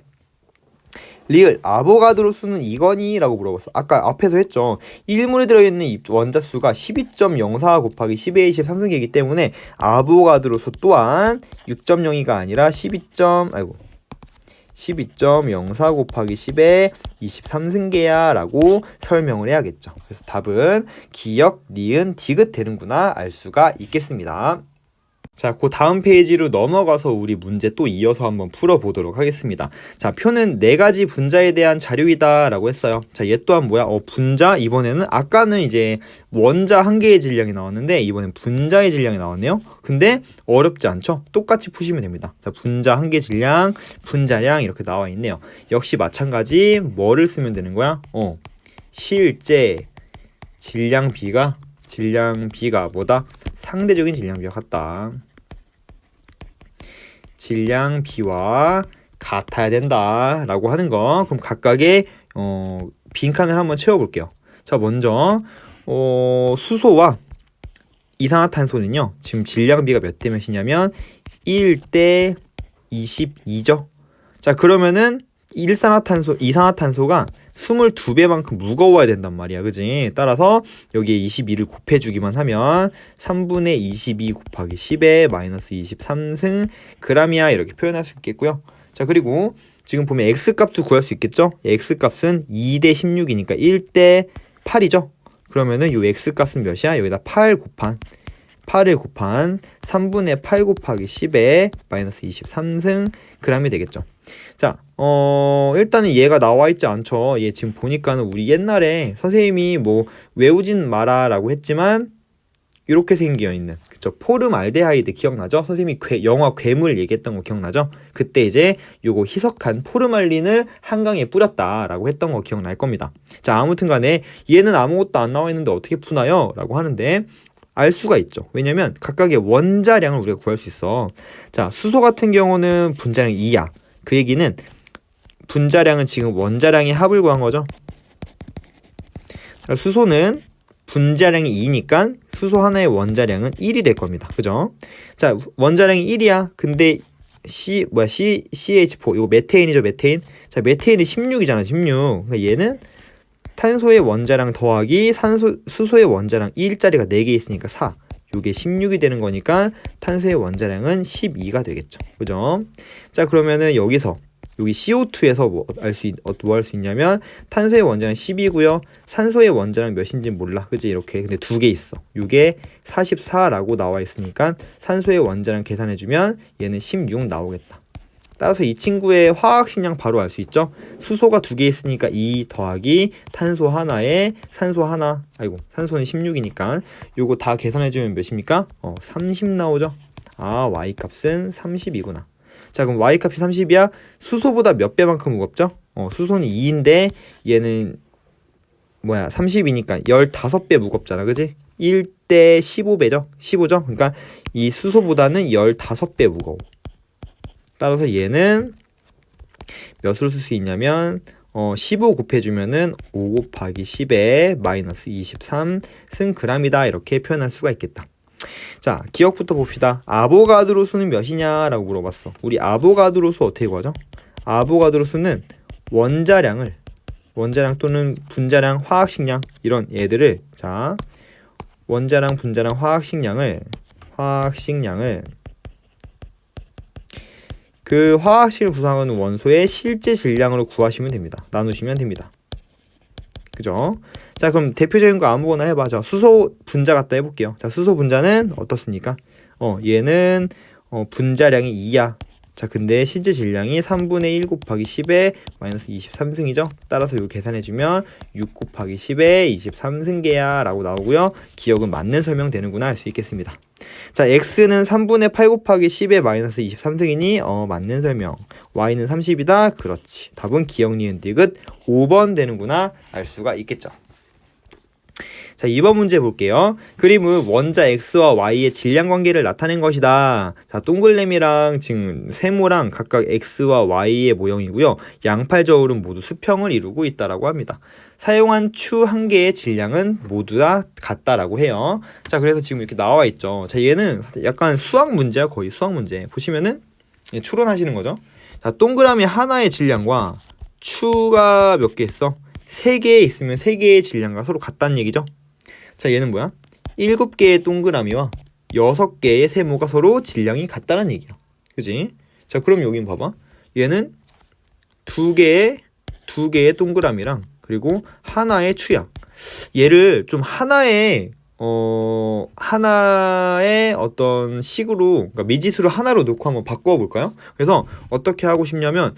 리을 아보가드로 수는 이거니? 라고 물어봤어. 아까 앞에서 했죠. 1몰에 들어있는 원자수가 12.04 곱하기 10의 23승계이기 때문에 아보가드로 수 또한 6.02가 아니라 12.04 곱하기 10의 23승계야 라고 설명을 해야겠죠. 그래서 답은 기역, 니은, 디귿 되는구나 알 수가 있겠습니다. 자, 그 다음 페이지로 넘어가서 우리 문제 또 이어서 한번 풀어보도록 하겠습니다. 자, 표는 4가지 분자에 대한 자료이다 라고 했어요. 자, 얘 또한 뭐야? 분자. 이번에는 아까는 이제 원자 한 개의 질량이 나왔는데 이번엔 분자의 질량이 나왔네요. 근데 어렵지 않죠? 똑같이 푸시면 됩니다. 자, 분자 한 개 질량, 분자량 이렇게 나와 있네요. 역시 마찬가지 뭐를 쓰면 되는 거야? 실제 질량비가 뭐다? 상대적인 질량비와 같다. 질량비와 같아야 된다라고 하는 거. 그럼 각각의 빈칸을 한번 채워볼게요. 자, 먼저 수소와 이산화탄소는요. 지금 질량비가 몇 대 몇이냐면 1대 22죠. 자, 그러면은 이산화탄소가 22배만큼 무거워야 된단 말이야. 그지? 따라서 여기에 22를 곱해주기만 하면 3분의 22 곱하기 10에 마이너스 23승 g이야. 이렇게 표현할 수 있겠고요. 자, 그리고 지금 보면 X값도 구할 수 있겠죠? X값은 2대 16이니까 1대 8이죠? 그러면은 요 X값은 몇이야? 여기다 8을 곱한 3분의 8 곱하기 10에 마이너스 23승 g이 되겠죠. 자, 일단은 얘가 나와 있지 않죠. 얘 지금 보니까는 우리 옛날에 선생님이 뭐 외우진 마라라고 했지만 이렇게 생겨 있는, 그쵸? 포름알데하이드 기억나죠? 선생님이 영화 괴물 얘기했던 거 기억나죠? 그때 이제 요거 희석한 포름알린을 한강에 뿌렸다라고 했던 거 기억날 겁니다. 자, 아무튼 간에 얘는 아무것도 안 나와 있는데 어떻게 푸나요? 라고 하는데 알 수가 있죠. 왜냐면 각각의 원자량을 우리가 구할 수 있어. 자, 수소 같은 경우는 분자량 2야. 그 얘기는 분자량은 지금 원자량의 합을 구한 거죠. 수소는 분자량이 2니까 수소 하나의 원자량은 1이 될 겁니다. 그죠? 자, 원자량이 1이야. 근데 CH4 이거 메테인이죠, 메테인. 자, 메테인이 16이잖아, 16. 그러니까 얘는 탄소의 원자량 더하기 수소의 원자량 1자리가 4개 있으니까 4. 요게 16이 되는 거니까 탄소의 원자량은 12가 되겠죠. 그죠? 자, 그러면은 여기서 여기 CO2에서 뭐 할 수 있냐면 탄소의 원자량 10이고요. 산소의 원자량 몇인지 몰라. 그지? 이렇게. 근데 2개 있어. 요게 44라고 나와 있으니까 산소의 원자량 계산해 주면 얘는 16 나오겠다. 따라서 이 친구의 화학식량 바로 알 수 있죠. 수소가 2개 있으니까 2 더하기 탄소 하나에 산소 하나. 산소는 16이니까 요거 다 계산해주면 몇입니까? 30 나오죠. 아, Y값은 30이구나. 자, 그럼 Y값이 30이야? 수소보다 몇 배만큼 무겁죠? 수소는 2인데 얘는 30이니까 15배 무겁잖아. 그지? 1대 15배죠. 15죠. 그러니까 이 수소보다는 15배 무거워. 따라서 얘는 몇으로 쓸 수 있냐면 15 곱해주면은 5 곱하기 10에 마이너스 23 승 g이다. 이렇게 표현할 수가 있겠다. 자, 기억부터 봅시다. 아보가드로 수는 몇이냐 라고 물어봤어. 우리 아보가드로 수 어떻게 구하죠? 아보가드로 수는 원자량 또는 분자량, 화학식량 이런 얘들을, 자, 원자량, 분자량, 화학식량을 그 화학식을 구성하는 원소의 실제 질량으로 구하시면 됩니다. 나누시면 됩니다. 그죠? 자, 그럼 대표적인 거 아무거나 해봐. 자, 수소 분자 갖다 해볼게요. 자, 수소 분자는 어떻습니까? 얘는 분자량이 2야. 자, 근데 실제 질량이 3분의 1 곱하기 10에 마이너스 23승이죠. 따라서 이거 계산해주면 6 곱하기 10에 23승계야 라고 나오고요. 기억은 맞는 설명 되는구나 할 수 있겠습니다. 자, X는 3분의 8 곱하기 10에 마이너스 23승이니 맞는 설명. Y는 30이다. 그렇지. 답은 기억, 니은, 디귿 5번 되는구나 알 수가 있겠죠. 자, 2번 문제 볼게요. 그림은 원자 X와 Y의 질량 관계를 나타낸 것이다. 자, 동글레미랑 지금 세모랑 각각 X와 Y의 모형이고요. 양팔 저울은 모두 수평을 이루고 있다라고 합니다. 사용한 추 한 개의 질량은 모두 다 같다라고 해요. 자, 그래서 지금 이렇게 나와 있죠. 자, 얘는 약간 수학 문제야. 거의 수학 문제. 보시면은 추론하시는 거죠. 자, 동그라미 하나의 질량과 추가 몇 개 있어? 3개 있으면 3개의 질량과 서로 같다는 얘기죠. 자, 얘는 뭐야? 7개의 동그라미와 6개의 세모가 서로 질량이 같다는 얘기야. 그지? 자, 그럼 여긴 봐봐. 얘는 2개의 동그라미랑 그리고 하나의 추양. 얘를 좀 하나의 어떤 식으로, 그러니까 미지수를 하나로 놓고 한번 바꿔 볼까요? 그래서 어떻게 하고 싶냐면,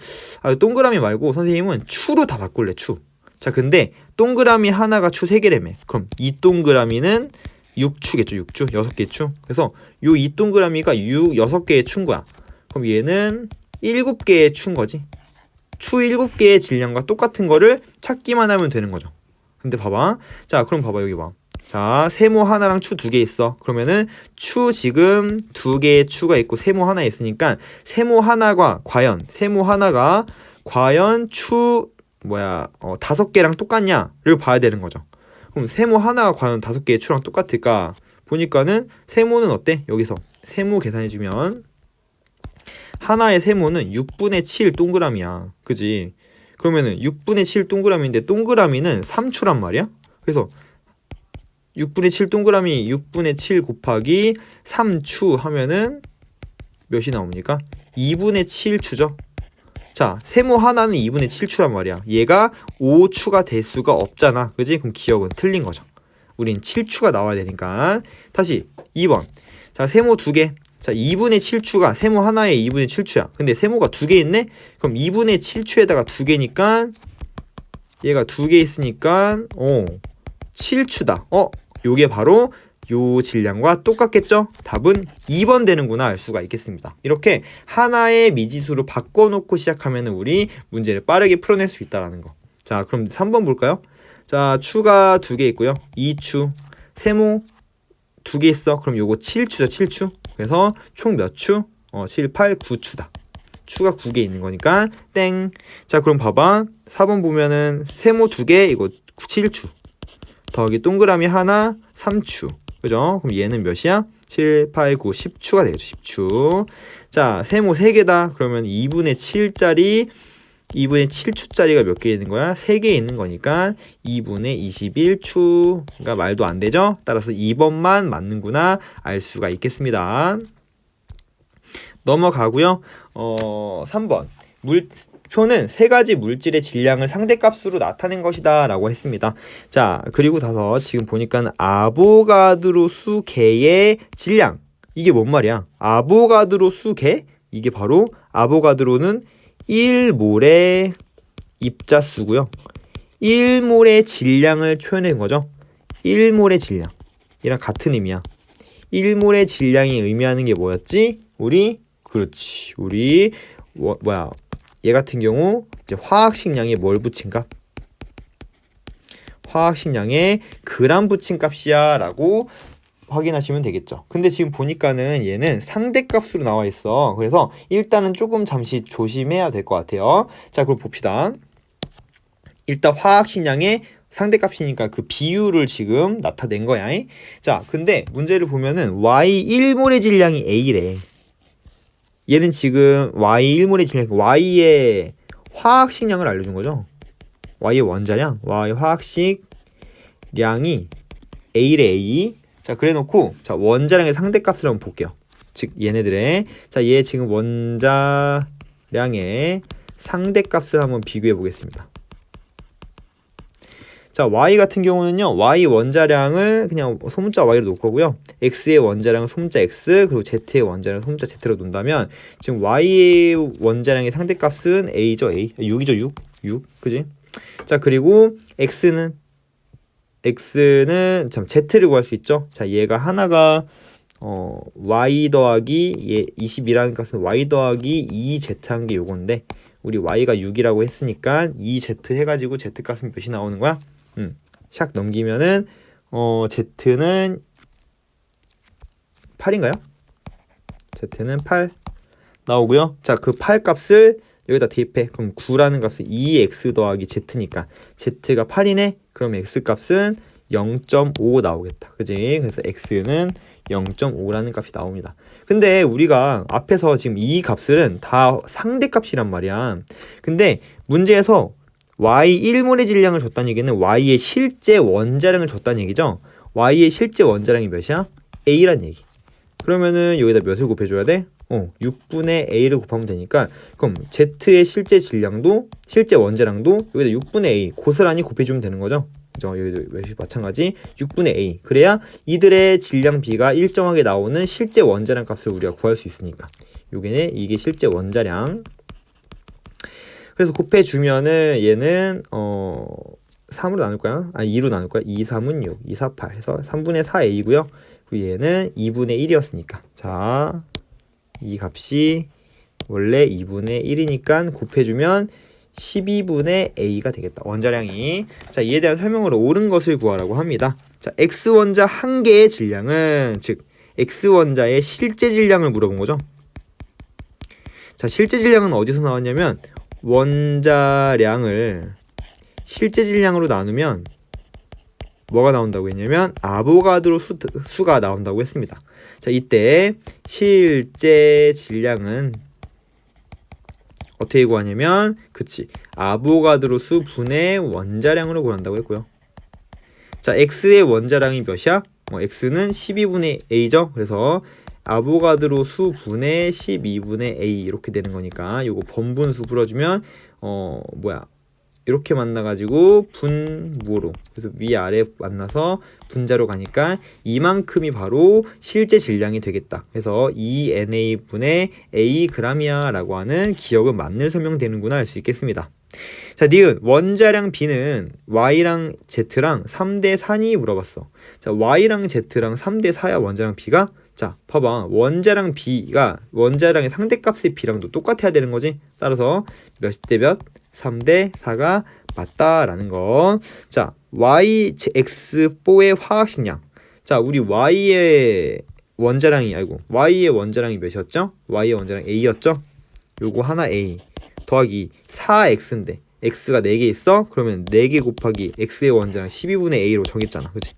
동그라미 말고 선생님은 추로 다 바꿀래, 추. 자, 근데 동그라미 하나가 추 3개라며. 그럼 이 동그라미는 6추겠죠, 6추. 6개 추. 그래서 요 이 동그라미가 6개의 추인 거야. 그럼 얘는 7개의 추인 거지. 추 7개의 질량과 똑같은 거를 찾기만 하면 되는 거죠. 근데 봐봐. 자, 그럼 봐봐, 여기 봐. 자, 세모 하나랑 추 2개 있어. 그러면은 추 지금 2개의 추가 있고 세모 하나 있으니까 세모 하나가 과연 추 5개랑 똑같냐를 봐야 되는 거죠. 그럼 세모 하나가 과연 5개의 추랑 똑같을까? 보니까는 세모는 어때? 여기서 세모 계산해주면 하나의 세모는 6분의 7 동그라미야. 그지? 그러면은 6분의 7 동그라미인데 동그라미는 3추란 말이야? 그래서 6분의 7 동그라미 6분의 7 곱하기 3추 하면은 몇이 나옵니까? 2분의 7추죠. 자, 세모 하나는 2분의 7추란 말이야. 얘가 5추가 될 수가 없잖아. 그지? 그럼 기억은 틀린 거죠. 우린 7추가 나와야 되니까. 다시 2번. 자, 세모 2개. 자, 2분의 7추가 세모 하나에 2분의 7추야. 근데 세모가 2개 있네? 그럼 2분의 7추에다가 2개니까 얘가 2개 있으니까 7추다. 요게 바로 요 질량과 똑같겠죠? 답은 2번 되는구나 알 수가 있겠습니다. 이렇게 하나의 미지수로 바꿔놓고 시작하면 우리 문제를 빠르게 풀어낼 수 있다는 거. 자, 그럼 3번 볼까요? 자, 추가 2개 있고요. 2추, 세모 2개 있어. 그럼 요거 7추죠, 7추. 그래서 총 몇 추? 7, 8, 9추다. 추가 9개 있는 거니까 땡. 자, 그럼 봐봐. 4번 보면은 세모 2개, 이거 7추. 더하기 동그라미 하나 3추. 그죠? 그럼 얘는 몇이야? 7, 8, 9, 10추가 되겠죠. 10추. 자, 세모 3개다. 그러면 2분의 7추짜리가 몇 개 있는 거야? 3개 있는 거니까 2분의 21추. 그러니까 말도 안 되죠? 따라서 2번만 맞는구나 알 수가 있겠습니다. 넘어가고요. 3번. 표는 세 가지 물질의 질량을 상대값으로 나타낸 것이다 라고 했습니다. 자, 그리고 나서 지금 보니까 아보가드로 수 개의 질량. 이게 뭔 말이야? 아보가드로 수 개? 이게 바로 아보가드로는 1몰의 입자수고요. 1몰의 질량을 표현한 거죠. 1몰의 질량. 이랑 같은 의미야. 1몰의 질량이 의미하는 게 뭐였지? 얘 같은 경우 이제 화학식량에 뭘 붙인 값? 화학식량에 그람 붙인 값이야 라고 확인하시면 되겠죠. 근데 지금 보니까는 얘는 상대값으로 나와 있어. 그래서 일단은 조금 잠시 조심해야 될 것 같아요. 자, 그럼 봅시다. 일단 화학식량의 상대값이니까 그 비율을 지금 나타낸 거야. 자, 근데 문제를 보면은 Y1몰의 질량이 A래. 얘는 지금 Y1몰의 질량, Y의 화학식량을 알려준 거죠. Y의 원자량, Y 화학식량이 A래, A. 자, 그래 놓고, 자, 원자량의 상대값을 한번 볼게요. 즉, 얘네들의, 자, 얘 지금 원자량의 상대값을 한번 비교해 보겠습니다. 자, Y 같은 경우는요, Y 원자량을 그냥 소문자 Y로 놓을 거고요. X의 원자량은 소문자 X, 그리고 Z의 원자량은 소문자 Z로 놓는다면, 지금 Y의 원자량의 상대값은 A죠, A. 6이죠, 6. 그지? 자, 그리고 X는 참 Z를 구할 수 있죠. 자, 얘가 하나가, Y 더하기, 얘 22라는 값은 Y 더하기 2Z 한 게 요건데, 우리 Y가 6이라고 했으니까 2Z 해가지고 Z 값은 몇이 나오는 거야? 샥 넘기면은 Z는 8인가요? Z는 8 나오고요. 자, 그 8 값을 여기다 대입해. 그럼 9라는 값은 2x 더하기 z니까 z가 8이네. 그럼 x 값은 0.5 나오겠다. 그지? 그래서 x는 0.5라는 값이 나옵니다. 근데 우리가 앞에서 지금 이 값들은 다 상대값이란 말이야. 근데 문제에서 y 1몰의 질량을 줬다는 얘기는 y의 실제 원자량을 줬다는 얘기죠. y의 실제 원자량이 몇이야? a란 얘기. 그러면은 여기다 몇을 곱해줘야 돼? 6분의 a를 곱하면 되니까 그럼 z의 실제 질량도 실제 원자량도 여기다 6분의 a 고스란히 곱해주면 되는 거죠. 그죠? 여기도 역시 마찬가지 6분의 a. 그래야 이들의 질량 비가 일정하게 나오는 실제 원자량 값을 우리가 구할 수 있으니까 요게는 이게 실제 원자량. 그래서 곱해주면은 얘는 3으로 나눌 거야? 2로 나눌 거야? 2, 3은 6, 2, 4, 8 해서 3분의 4a고요. 그리고 얘는 2분의 1이었으니까 자, 이 값이 원래 2분의 1이니까 곱해주면 12분의 a가 되겠다. 원자량이. 자, 이에 대한 설명으로 옳은 것을 구하라고 합니다. 자, x원자 한 개의 질량은 즉 x원자의 실제 질량을 물어본 거죠. 자, 실제 질량은 어디서 나왔냐면 원자량을 실제 질량으로 나누면 뭐가 나온다고 했냐면 아보가드로 수가 나온다고 했습니다. 자, 이때 실제 질량은 어떻게 구하냐면 아보가드로 수 분의 원자량으로 구한다고 했고요. 자, x의 원자량이 몇이야? x는 12분의 a죠. 그래서 아보가드로 수 분의 12분의 a 이렇게 되는 거니까 요거 번분수 풀어주면 이렇게 만나가지고 분모로 그래서 위아래 만나서 분자로 가니까 이만큼이 바로 실제 질량이 되겠다. 그래서 2Na 분의 A g이야 라고 하는 기억은 맞는 설명되는구나 할 수 있겠습니다. 자, 니은 원자량 B는 Y랑 Z랑 3대 4니 물어봤어. 자, Y랑 Z랑 3대 4야 원자량 B가. 자, 봐봐. 원자량 B가 원자량의 상대값의 B랑도 똑같아야 되는 거지. 따라서 몇 대 몇? 3대 4가 맞다라는 거. 자, YX4의 화학식량. 자, 우리 Y의 원자량이 몇이었죠? Y의 원자량 A였죠? 요거 하나 A 더하기 4X인데 X가 4개 있어? 그러면 4개 곱하기 X의 원자량 12분의 A로 정했잖아. 그치?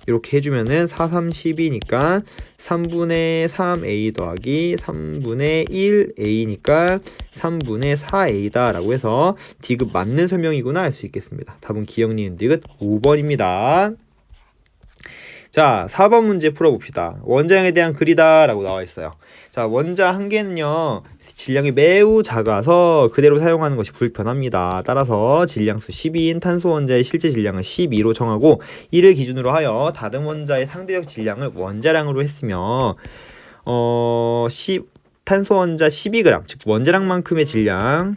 이렇게 해주면은 4, 3, 12니까 3분의 3A 더하기 3분의 1A니까 3분의 4A다 라고 해서 디귿 맞는 설명이구나 할 수 있겠습니다. 답은 기억, 니은, 디귿 5번입니다. 자, 4번 문제 풀어봅시다. 원자량에 대한 글이다 라고 나와 있어요. 자, 원자 한 개는요 질량이 매우 작아서 그대로 사용하는 것이 불편합니다. 따라서 질량수 12인 탄소 원자의 실제 질량은 12로 정하고 이를 기준으로 하여 다른 원자의 상대적 질량을 원자량으로 했으며 탄소 원자 12g 즉 원자량만큼의 질량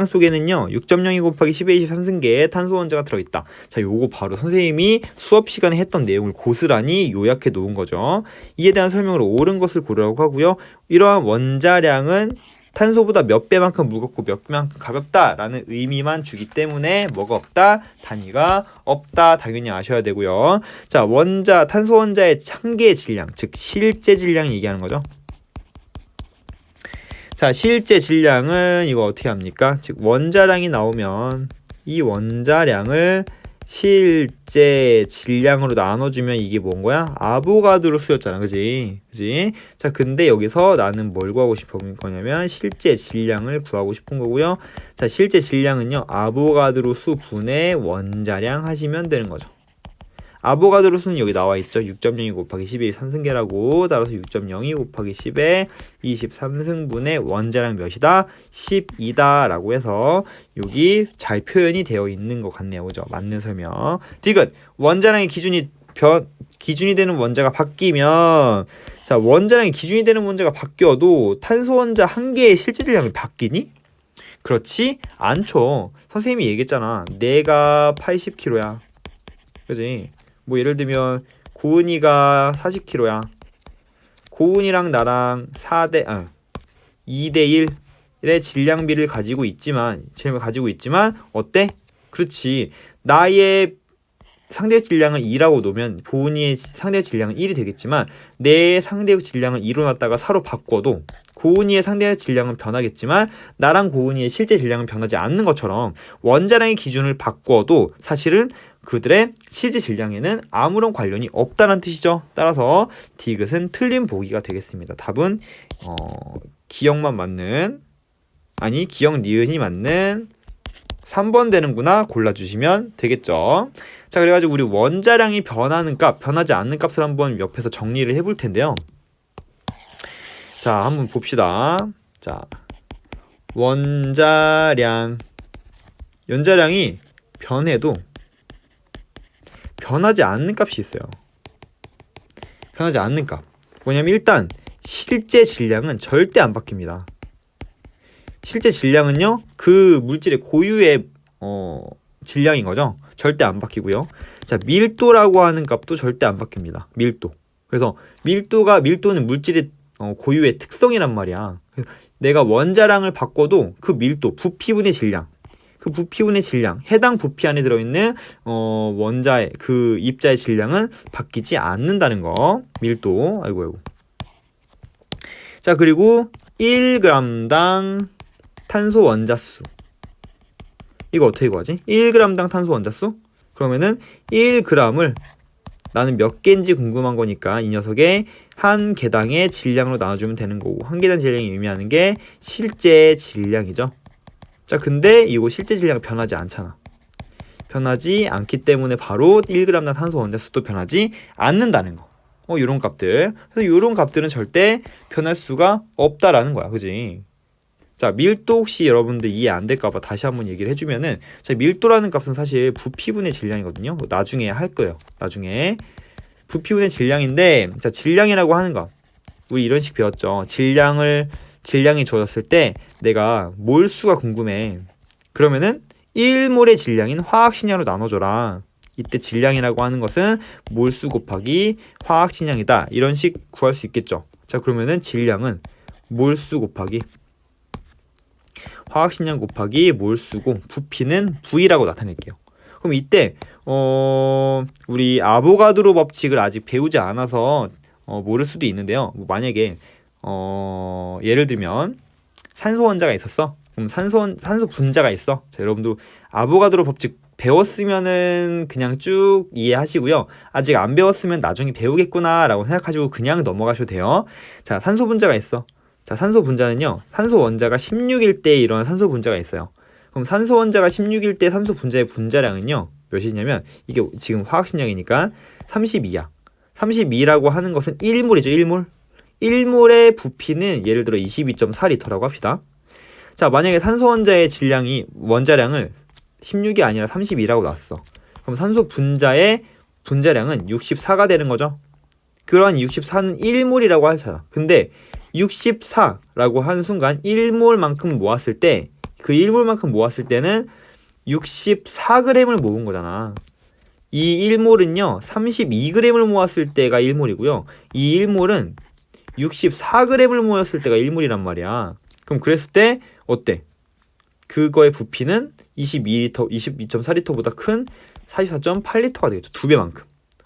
속에는요 6.02 곱하기 10의 23승계의 탄소 원자가 들어있다. 자, 요거 바로 선생님이 수업 시간에 했던 내용을 고스란히 요약해 놓은 거죠. 이에 대한 설명으로 옳은 것을 고르라고 하고요. 이러한 원자량은 탄소보다 몇 배만큼 무겁고 몇 배만큼 가볍다라는 의미만 주기 때문에 뭐가 없다? 단위가 없다. 당연히 아셔야 되고요. 자, 탄소 원자의 한 개의 질량, 즉 실제 질량 얘기하는 거죠. 자, 실제 질량은 이거 어떻게 합니까? 즉 원자량이 나오면 이 원자량을 실제 질량으로 나눠주면 이게 뭔 거야? 아보가드로 수였잖아. 그지? 자, 근데 여기서 나는 뭘 구하고 싶은 거냐면 실제 질량을 구하고 싶은 거고요. 자, 실제 질량은요 아보가드로 수 분의 원자량 하시면 되는 거죠. 아보가드로 수는 여기 나와 있죠. 6.02 곱하기 10의 3승계라고. 따라서 6.02 곱하기 10의 23승분의 원자량 몇이다? 12다 라고 해서 여기 잘 표현이 되어 있는 것 같네요. 그죠? 맞는 설명. 디귿 원자량의 기준이 되는 원자가 바뀌면, 자, 원자량이 기준이 되는 원자가 바뀌어도 탄소 원자 한 개의 실제 질량이 바뀌니? 그렇지 않죠. 선생님이 얘기했잖아. 내가 80kg야. 그지? 뭐 예를 들면 고은이가 40kg야. 고은이랑 나랑 2대 1의 질량비를 가지고 있지만 어때? 그렇지. 나의 상대적 질량을 2라고 놓으면 고은이의 상대적 질량은 1이 되겠지만 내 상대적 질량을 2로 놨다가 4로 바꿔도 고은이의 상대적 질량은 변하겠지만 나랑 고은이의 실제 질량은 변하지 않는 것처럼 원자량의 기준을 바꿔도 사실은 그들의 실제 질량에는 아무런 관련이 없다는 뜻이죠. 따라서 디귿은 틀린 보기가 되겠습니다. 답은 기억만 맞는 기억 니은이 맞는 3번 되는구나 골라주시면 되겠죠. 자, 그래가지고 우리 원자량이 변하는 값, 변하지 않는 값을 한번 옆에서 정리를 해볼 텐데요. 자, 한번 봅시다. 자, 연자량이 변해도 변하지 않는 값이 있어요. 변하지 않는 값. 뭐냐면 일단 실제 질량은 절대 안 바뀝니다. 실제 질량은요, 그 물질의 고유의 질량인 거죠. 절대 안 바뀌고요. 자, 밀도라고 하는 값도 절대 안 바뀝니다. 밀도. 그래서 밀도는 물질의 고유의 특성이란 말이야. 내가 원자량을 바꿔도 그 밀도, 부피분의 질량, 해당 부피 안에 들어있는 원자의 그 입자의 질량은 바뀌지 않는다는 거. 밀도. 아이고. 자, 그리고 1g당 탄소 원자수. 이거 어떻게 구하지? 1g당 탄소 원자수? 그러면은 1g을 나는 몇 개인지 궁금한 거니까 이 녀석의 한 개당의 질량으로 나눠주면 되는 거고, 한 개당 질량이 의미하는 게 실제 질량이죠. 자, 근데 이거 실제 질량이 변하지 않잖아. 변하지 않기 때문에 바로 1g당 탄소 원자수도 변하지 않는다는 거. 요런 값들. 그래서 요런 값들은 절대 변할 수가 없다라는 거야. 그지? 자, 밀도 혹시 여러분들 이해 안 될까봐 다시 한번 얘기를 해주면은, 자, 밀도라는 값은 사실 부피분의 질량이거든요. 나중에 할 거예요. 나중에. 부피분의 질량인데, 자, 질량이라고 하는 거. 우리 이런 식 배웠죠. 질량이 주어졌을 때 내가 몰수가 궁금해. 그러면은 1몰의 질량인 화학식량으로 나눠줘라. 이때 질량이라고 하는 것은 몰수 곱하기 화학식량이다. 이런 식 구할 수 있겠죠. 자, 그러면은 질량은 몰수 곱하기 화학식량 곱하기 몰수고 부피는 V라고 나타낼게요. 그럼 이때 우리 아보가드로 법칙을 아직 배우지 않아서 모를 수도 있는데요. 만약에 예를 들면 산소 원자가 있었어. 그럼 산소 분자가 있어. 자, 여러분도 아보가드로 법칙 배웠으면은 그냥 쭉 이해하시고요. 아직 안 배웠으면 나중에 배우겠구나 라고 생각하시고 그냥 넘어가셔도 돼요. 자, 산소 분자가 있어. 자, 산소 분자는요, 산소 원자가 16일 때 이런 산소 분자가 있어요. 그럼 산소 원자가 16일 때 산소 분자의 분자량은요, 몇이냐면, 이게 지금 화학식량이니까 32야. 32라고 하는 것은 1몰이죠, 1몰. 1몰의 부피는 예를 들어 22.4리터라고 합시다. 자, 만약에 산소 원자의 원자량을 16이 아니라 32라고 놨어. 그럼 산소 분자의 분자량은 64가 되는 거죠. 그러한 64는 1몰이라고 하잖아. 근데 64라고 하는 순간 1몰만큼 모았을 때, 그 1몰만큼 모았을 때는 64g을 모은 거잖아. 이 1몰은요 32g을 모았을 때가 1몰이고요, 이 1몰은 64g을 모였을 때가 1몰이란 말이야. 그럼 그랬을 때 어때? 그거의 부피는 22.4리터보다 큰 44.8리터가 되겠죠. 2배만큼.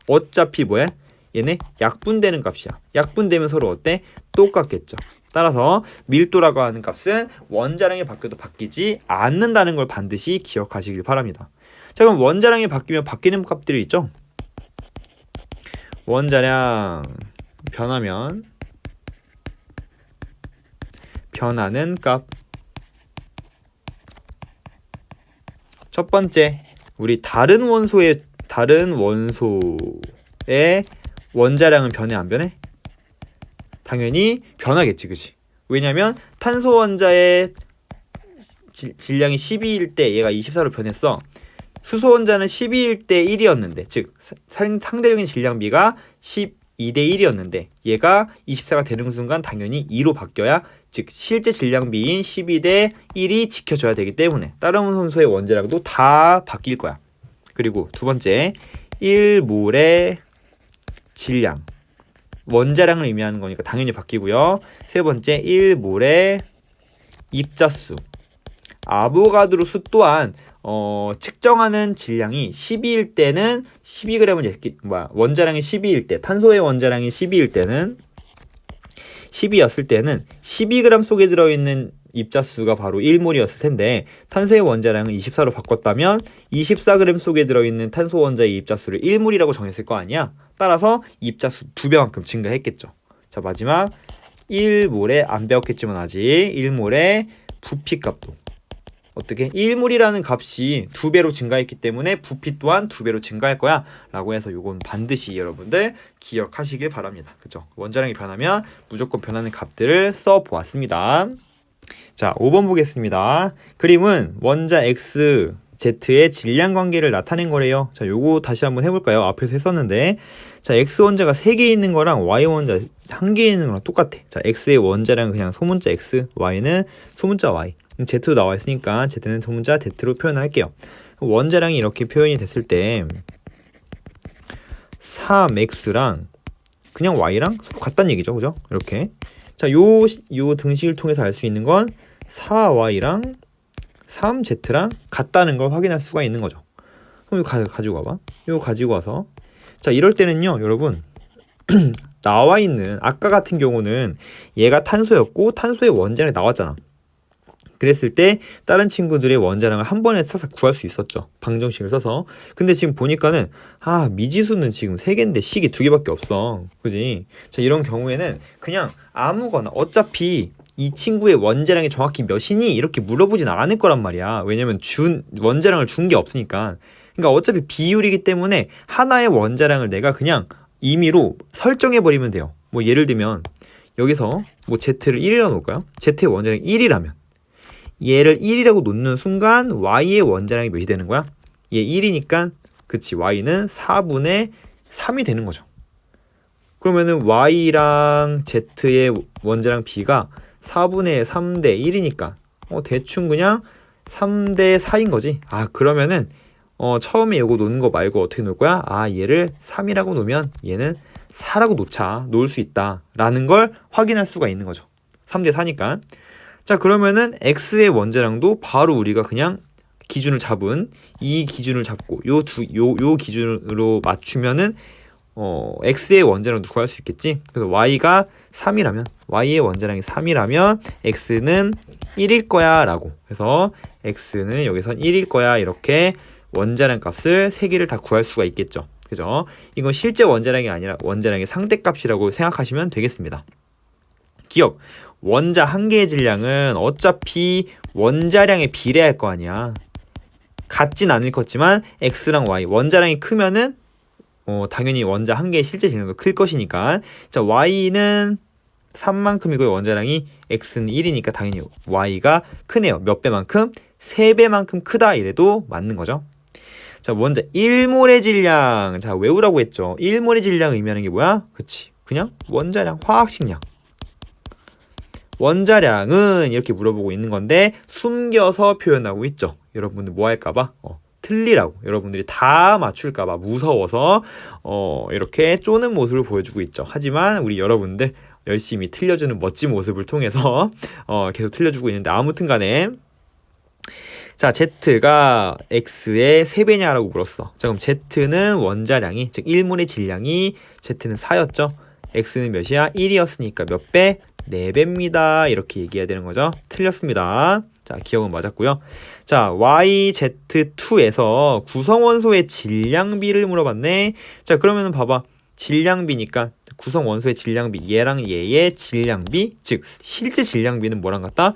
어차피 뭐야? 얘네 약분되는 값이야. 약분되면 서로 어때? 똑같겠죠. 따라서 밀도라고 하는 값은 원자량이 바뀌어도 바뀌지 않는다는 걸 반드시 기억하시길 바랍니다. 자, 그럼 원자량이 바뀌면 바뀌는 값들이 있죠. 원자량 변하면 변하는 값. 첫 번째, 우리 다른 원소의 원자량은 변해 안 변해? 당연히 변하겠지, 그치? 왜냐면 탄소 원자의 질량이 12일 때 얘가 24로 변했어. 수소 원자는 12일 때 1이었는데, 즉 상대적인 질량비가 12대 1이었는데 얘가 24가 되는 순간 당연히 2로 바뀌어야, 즉 실제 질량비인 12대 1이 지켜져야 되기 때문에 다른 원소의 원자량도 다 바뀔 거야. 그리고 두 번째, 1몰의 질량, 원자량을 의미하는 거니까 당연히 바뀌고요. 세 번째, 1몰의 입자수, 아보가드로 수 또한 측정하는 질량이 12일 때는 12g을 원자량이 12일 때, 탄소의 원자량이 12일 때는 12였을 때는 12g 속에 들어있는 입자수가 바로 1몰이었을 텐데, 탄소의 원자량을 24로 바꿨다면 24g 속에 들어있는 탄소 원자의 입자수를 1몰이라고 정했을 거 아니야. 따라서 입자수 2배만큼 증가했겠죠. 자, 마지막 1몰에 안 배웠겠지만 아직 1몰의 부피값도 어떻게 1몰이라는 값이 2배로 증가했기 때문에 부피 또한 2배로 증가할 거야 라고 해서 요건 반드시 여러분들 기억하시길 바랍니다. 그죠? 원자량이 변하면 무조건 변하는 값들을 써 보았습니다. 자, 5번 보겠습니다. 그림은 원자 X, Z의 질량 관계를 나타낸 거래요. 자, 요거 다시 한번 해볼까요? 앞에서 했었는데, 자, X 원자가 3개 있는 거랑 Y 원자 1개 있는 거랑 똑같아. 자, X의 원자량은 그냥 소문자 X, Y는 소문자 Y. Z도 나와 있으니까 Z는 소문자 Z로 표현할게요. 원자량이 이렇게 표현이 됐을 때 3X랑 그냥 Y랑 서로 같다는 얘기죠. 그죠? 이렇게. 자, 요 등식을 통해서 알 수 있는 건 4Y랑 3Z랑 같다는 걸 확인할 수가 있는 거죠. 그럼 이거 가지고 와봐. 이거 가지고 와서, 자, 이럴 때는요, 여러분 나와 있는 아까 같은 경우는 얘가 탄소였고 탄소의 원자량이 나왔잖아. 그랬을 때 다른 친구들의 원자량을 한 번에 써서 구할 수 있었죠. 방정식을 써서. 근데 지금 보니까는 미지수는 지금 3개인데 식이 2개밖에 없어. 그지? 자, 이런 경우에는 그냥 아무거나 어차피 이 친구의 원자량이 정확히 몇이니? 이렇게 물어보진 않을 거란 말이야. 왜냐면 원자량을 준 게 없으니까. 그러니까 어차피 비율이기 때문에 하나의 원자량을 내가 그냥 임의로 설정해버리면 돼요. 뭐 예를 들면 여기서 뭐 Z를 1이라고 놓을까요? Z의 원자량이 1이라면 얘를 1이라고 놓는 순간 Y의 원자량이 몇이 되는 거야? 얘 1이니까 그치, Y는 4분의 3이 되는 거죠. 그러면은 Y랑 Z의 원자량 B가 4분의 3대 1이니까 대충 그냥 3대 4인 거지. 그러면은 처음에 이거 놓는 거 말고 어떻게 놓을 거야? 얘를 3이라고 놓으면 얘는 4라고 놓을 수 있다 라는 걸 확인할 수가 있는 거죠. 3대 4니까. 자, 그러면은 X의 원자량도 바로 우리가 그냥 기준을 잡은 이 기준을 잡고 요 기준으로 맞추면은 X의 원자량도 구할 수 있겠지. 그래서 Y가 3이라면 Y의 원자량이 3이라면 X는 1일 거야 라고 해서 X는 여기선 1일 거야 이렇게 원자량 값을 3개를 다 구할 수가 있겠죠. 그죠? 이건 실제 원자량이 아니라 원자량의 상대값이라고 생각하시면 되겠습니다. 기억! 원자 한 개의 질량은 어차피 원자량에 비례할 거 아니야. 같진 않을 것지만 X랑 Y 원자량이 크면은 당연히 원자 한 개의 실제 질량도 클 것이니까. 자, Y는 3만큼이고 원자량이 X는 1이니까 당연히 Y가 크네요. 몇 배만큼? 3배만큼 크다 이래도 맞는 거죠. 자, 원자 1몰의 질량. 자, 외우라고 했죠. 1몰의 질량 의미하는 게 뭐야? 그치, 그냥 원자량, 화학식량. 원자량은 이렇게 물어보고 있는 건데 숨겨서 표현하고 있죠. 여러분들 뭐 할까봐 틀리라고, 여러분들이 다 맞출까봐 무서워서 이렇게 쪼는 모습을 보여주고 있죠. 하지만 우리 여러분들 열심히 틀려주는 멋진 모습을 통해서 계속 틀려주고 있는데, 아무튼 간에 자, Z가 X의 3배냐라고 물었어. 자, 그럼 Z는 원자량이, 즉 1몰의 질량이 Z는 4였죠. X는 몇이야? 1이었으니까 몇 배? 4배입니다. 이렇게 얘기해야 되는 거죠. 틀렸습니다. 자, 기억은 맞았고요. 자, YZ2에서 구성원소의 질량비를 물어봤네. 자, 그러면은 봐봐. 질량비니까 구성원소의 질량비, 얘랑 얘의 질량비, 즉 실제 질량비는 뭐랑 같다?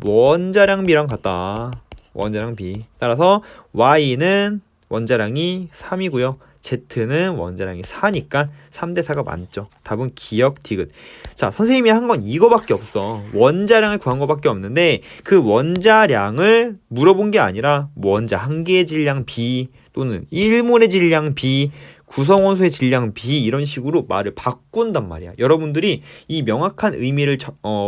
원자량비랑 같다. 원자량비. 따라서 Y는 원자량이 3이고요. Z는 원자량이 4니까 3대 4가 맞죠. 답은 기억 디귿. 자, 선생님이 한 건 이거밖에 없어. 원자량을 구한 거밖에 없는데 그 원자량을 물어본 게 아니라 원자 한 개의 질량 B 또는 1몰의 질량 B, 구성원소의 질량 B 이런 식으로 말을 바꾼단 말이야. 여러분들이 이 명확한 의미를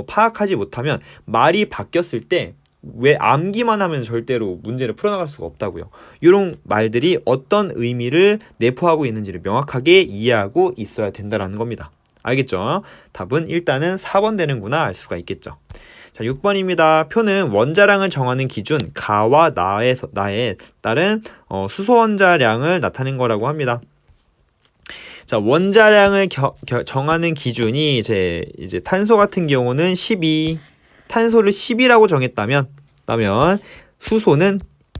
파악하지 못하면 말이 바뀌었을 때 왜 암기만 하면 절대로 문제를 풀어나갈 수가 없다고요. 이런 말들이 어떤 의미를 내포하고 있는지를 명확하게 이해하고 있어야 된다는 겁니다. 알겠죠? 답은 일단은 4번 되는구나 알 수가 있겠죠. 자, 6번입니다. 표는 원자량을 정하는 기준 가와 나에 따른 수소 원자량을 나타낸 거라고 합니다. 자, 원자량을 정하는 기준이 이제 탄소 같은 경우는 12, 탄소를 10이라고 정했다면, 수소는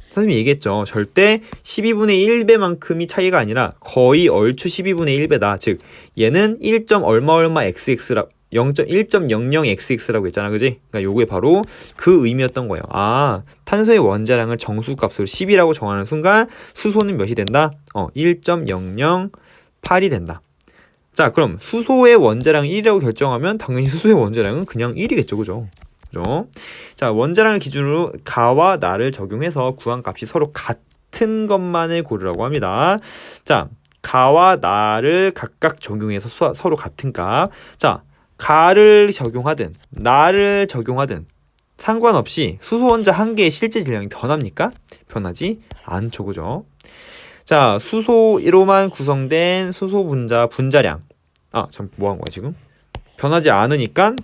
선생님이 얘기했죠. 절대 12분의 1배만큼이 차이가 아니라 거의 얼추 12분의 1배다. 즉, 얘는 1. 얼마 xx라 1.00xx라고 했잖아, 그지? 그러니까 요게 바로 그 의미였던 거예요. 아, 탄소의 원자량을 정수값으로 10이라고 정하는 순간 수소는 몇이 된다? 1.008이 된다. 자, 그럼 수소의 원자량 1이라고 결정하면 당연히 수소의 원자량은 그냥 1이겠죠, 그죠? 자, 원자량을 기준으로 가와 나를 적용해서 구한 값이 서로 같은 것만을 고르라고 합니다. 자, 가와 나를 각각 적용해서 서로 같은 값. 자, 가를 적용하든 나를 적용하든 상관없이 수소 원자 한 개의 실제 질량이 변합니까? 변하지 않죠, 그죠? 자, 수소로만 구성된 수소 분자량. 참, 뭐 한 거야, 지금? 변하지 않으니까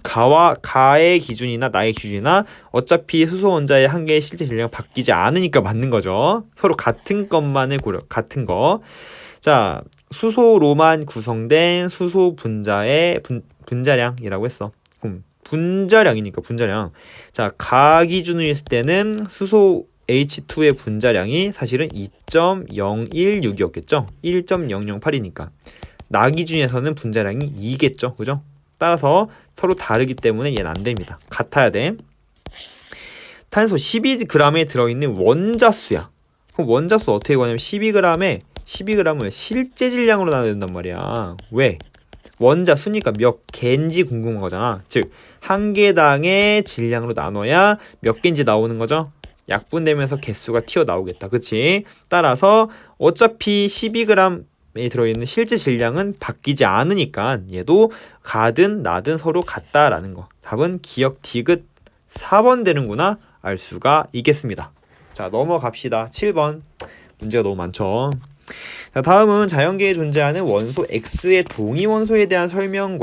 가의 기준이나 나의 기준이나 어차피 수소 원자의 한 개의 실제 질량 바뀌지 않으니까 맞는 거죠. 서로 같은 것만을 같은 거. 자, 수소로만 구성된 수소 분자의 분자량이라고 했어. 그럼 분자량이니까 분자량. 자, 가 기준으로 했을 때는 수소 H2의 분자량이 사실은 2.016이었겠죠. 1.008이니까. 나 기준에서는 분자량이 2겠죠. 그죠? 따라서 서로 다르기 때문에 얘는 안 됩니다. 같아야 돼. 탄소 12g에 들어있는 원자수야. 그럼 원자수 어떻게 구하냐면 12g을 실제 질량으로 나눠야 된단 말이야. 왜? 원자수니까 몇 개인지 궁금한 거잖아. 즉, 한 개당의 질량으로 나눠야 몇 개인지 나오는 거죠. 약분되면서 개수가 튀어나오겠다. 그치? 따라서 어차피 12g에 들어있는 실제 질량은 바뀌지 않으니까 얘도 가든 나든 서로 같다라는 거. 답은 기억 디귿 4번 되는구나 알 수가 있겠습니다. 자, 넘어갑시다. 7번. 문제가 너무 많죠. 자, 다음은 자연계에 존재하는 원소 X의 동위 원소에 대한 설명에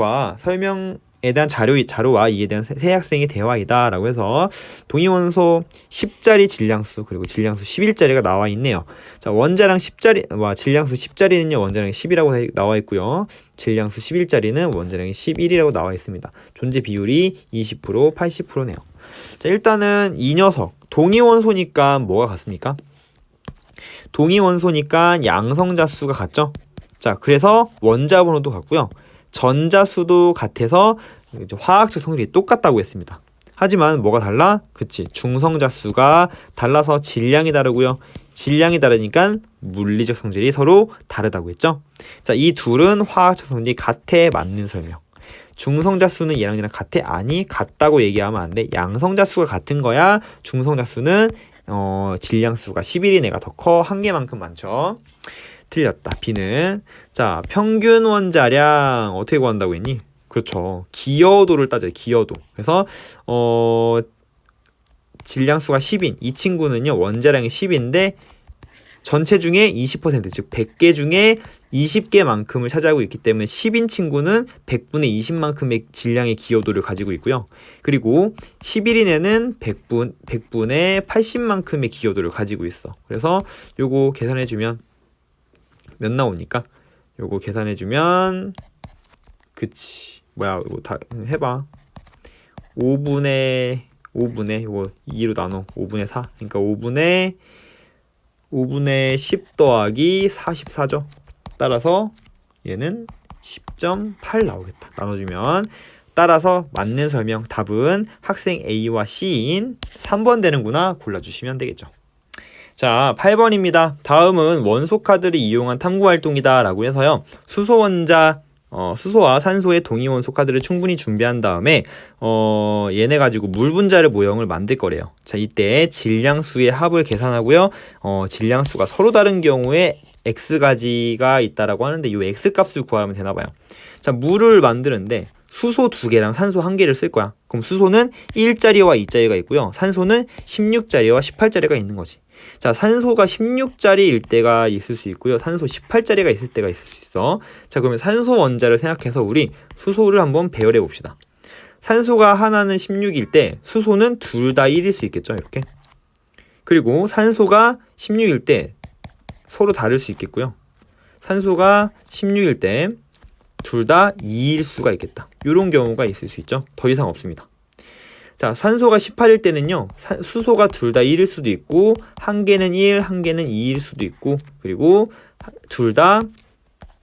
대한 자료와 이에 대한 세 학생의 대화이다 라고 해서 동위 원소 10자리 질량수 그리고 질량수 11자리가 나와 있네요. 자, 원자량 10자리 질량수 10자리는요 원자량이 10이라고 나와 있고요. 질량수 11자리는 원자량이 11이라고 나와 있습니다. 존재 비율이 20% 80%네요. 자, 일단은 이 녀석 동위 원소니까 뭐가 같습니까? 동위 원소니까 양성자수가 같죠? 자, 그래서 원자 번호도 같고요. 전자수도 같아서 화학적 성질이 똑같다고 했습니다. 하지만 뭐가 달라? 그치, 중성자수가 달라서 질량이 다르고요. 질량이 다르니까 물리적 성질이 서로 다르다고 했죠? 자, 이 둘은 화학적 성질이 같아 맞는 설명. 중성자수는 얘랑 같아? 아니, 같다고 얘기하면 안 돼. 양성자수가 같은 거야. 중성자수는 질량수가 11인 애가 더 커. 한 개만큼 많죠. 틀렸다. B는. 자, 평균 원자량 어떻게 구한다고 했니? 그렇죠. 기여도를 따져요. 기여도. 그래서 질량수가 10인 이 친구는요 원자량이 10인데 전체 중에 20% 즉 100개 중에 20개만큼을 차지하고 있기 때문에 10인 친구는 100분의 20만큼의 질량의 기여도를 가지고 있고요. 그리고 11인에는 100분의 80만큼의 기여도를 가지고 있어. 그래서 요거 계산해주면 몇 나오니까? 요거 계산해주면 그치 뭐야 이거 다 해봐. 5분의 이거 2로 나눠 5분의 4 그러니까 5분의 10 더하기 44죠. 따라서 얘는 10.8 나오겠다. 나눠주면 따라서 맞는 설명 답은 학생 A와 C인 3번 되는구나 골라주시면 되겠죠. 자, 8번입니다. 다음은 원소 카드를 이용한 탐구 활동이다 라고 해서요. 수소와 산소의 동위 원소 카드를 충분히 준비한 다음에 얘네 가지고 물 분자를 모형을 만들 거래요. 자, 이때 질량수의 합을 계산하고요. 질량수가 서로 다른 경우에 x가지가 있다라고 하는데 이 x값을 구하면 되나 봐요. 자, 물을 만드는데 수소 2개랑 산소 1개를 쓸 거야. 그럼 수소는 1자리와 2자리가 있고요. 산소는 16자리와 18자리가 있는 거지. 자, 산소가 16자리일 때가 있을 수 있고요. 산소 18자리가 있을 때가 있을 수 있어. 자, 그러면 산소 원자를 생각해서 우리 수소를 한번 배열해 봅시다. 산소가 하나는 16일 때 수소는 둘 다 1일 수 있겠죠. 이렇게. 그리고 산소가 16일 때 서로 다를 수 있겠고요. 산소가 16일 때 둘 다 2일 수가 있겠다. 이런 경우가 있을 수 있죠. 더 이상 없습니다. 자, 산소가 18일 때는요. 수소가 둘 다 1일 수도 있고 한 개는 1, 한 개는 2일 수도 있고 그리고 둘 다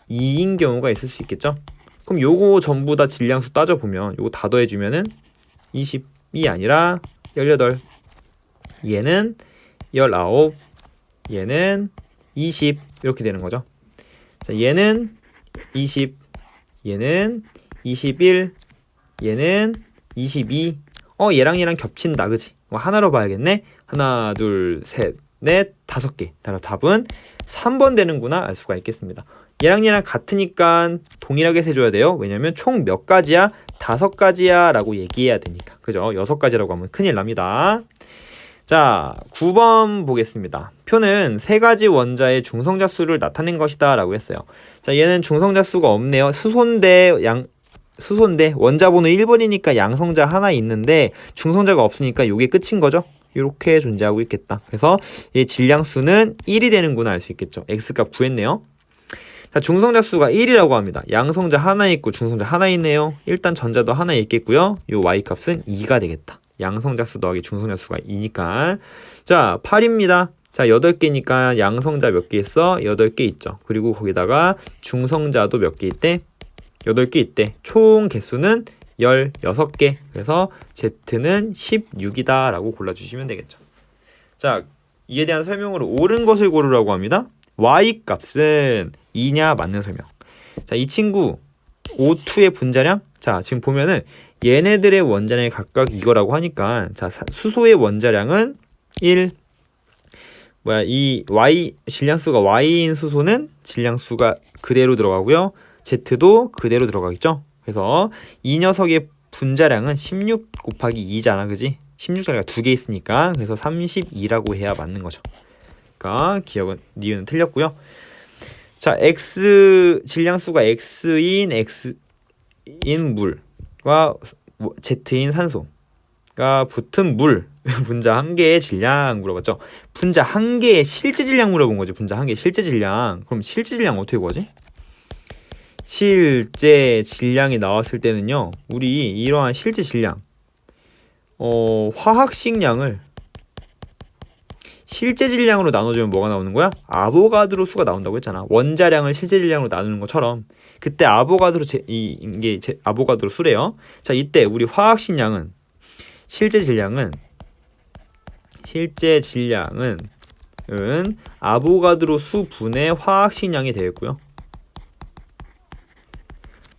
2인 경우가 있을 수 있겠죠. 그럼 요거 전부 다 질량수 따져보면 요거 다 더해주면은 20이 아니라 18, 얘는 19, 얘는 20 이렇게 되는 거죠. 자, 얘는 20, 얘는 21, 얘는 22. 얘랑 겹친다, 그지? 하나로 봐야겠네. 하나, 둘, 셋, 넷, 5개. 따라 답은 3번 되는구나 알 수가 있겠습니다. 얘랑 같으니까 동일하게 세줘야 돼요. 왜냐면 총 몇 가지야? 5가지야 라고 얘기해야 되니까. 그죠? 6가지라고 하면 큰일 납니다. 자, 9번 보겠습니다. 표는 3가지 원자의 중성자 수를 나타낸 것이다 라고 했어요. 자, 얘는 중성자 수가 없네요. 수소인데 원자 번호 1번이니까 양성자 하나 있는데 중성자가 없으니까 이게 끝인 거죠. 이렇게 존재하고 있겠다. 그래서 얘 질량수는 1이 되는구나 알 수 있겠죠. X값 구했네요. 자, 중성자 수가 1이라고 합니다. 양성자 하나 있고 중성자 하나 있네요. 일단 전자도 하나 있겠고요. 요 Y값은 2가 되겠다. 양성자 수 더하기 중성자 수가 2니까. 자, 8입니다. 자, 8개니까 양성자 몇 개 있어? 8개 있죠. 그리고 거기다가 중성자도 몇 개 있대? 8개 있대. 총 개수는 16개. 그래서 Z는 16이다 라고 골라주시면 되겠죠. 자, 이에 대한 설명으로 옳은 것을 고르라고 합니다. Y값은 2냐 맞는 설명. 자, 이 친구 O2의 분자량. 자, 지금 보면은 얘네들의 원자량이 각각 이거라고 하니까 자, 수소의 원자량은 1. 이 Y 질량수가 Y인 수소는 질량수가 그대로 들어가고요. Z도 그대로 들어가겠죠. 그래서 이 녀석의 분자량은 16 곱하기 2잖아, 그지? 16자리가 2개 있으니까 그래서 32라고 해야 맞는 거죠. 그러니까 기억은 니은은 틀렸고요. 자, X 질량수가 X인 물과 Z인 산소가 붙은 물 분자 한 개의 질량 물어봤죠. 분자 한 개의 실제 질량 물어본 거지. 분자 한 개의 실제 질량. 그럼 실제 질량 어떻게 구하지? 실제 질량이 나왔을 때는요. 우리 이러한 실제 질량 화학식량을 실제 질량으로 나눠주면 뭐가 나오는 거야? 아보가드로 수가 나온다고 했잖아. 원자량을 실제 질량으로 나누는 것처럼 그때 아보가드로 이게 아보가드로 수래요. 자, 이때 우리 화학식량은 실제 질량은 아보가드로 수 분의 화학식량이 되겠고요.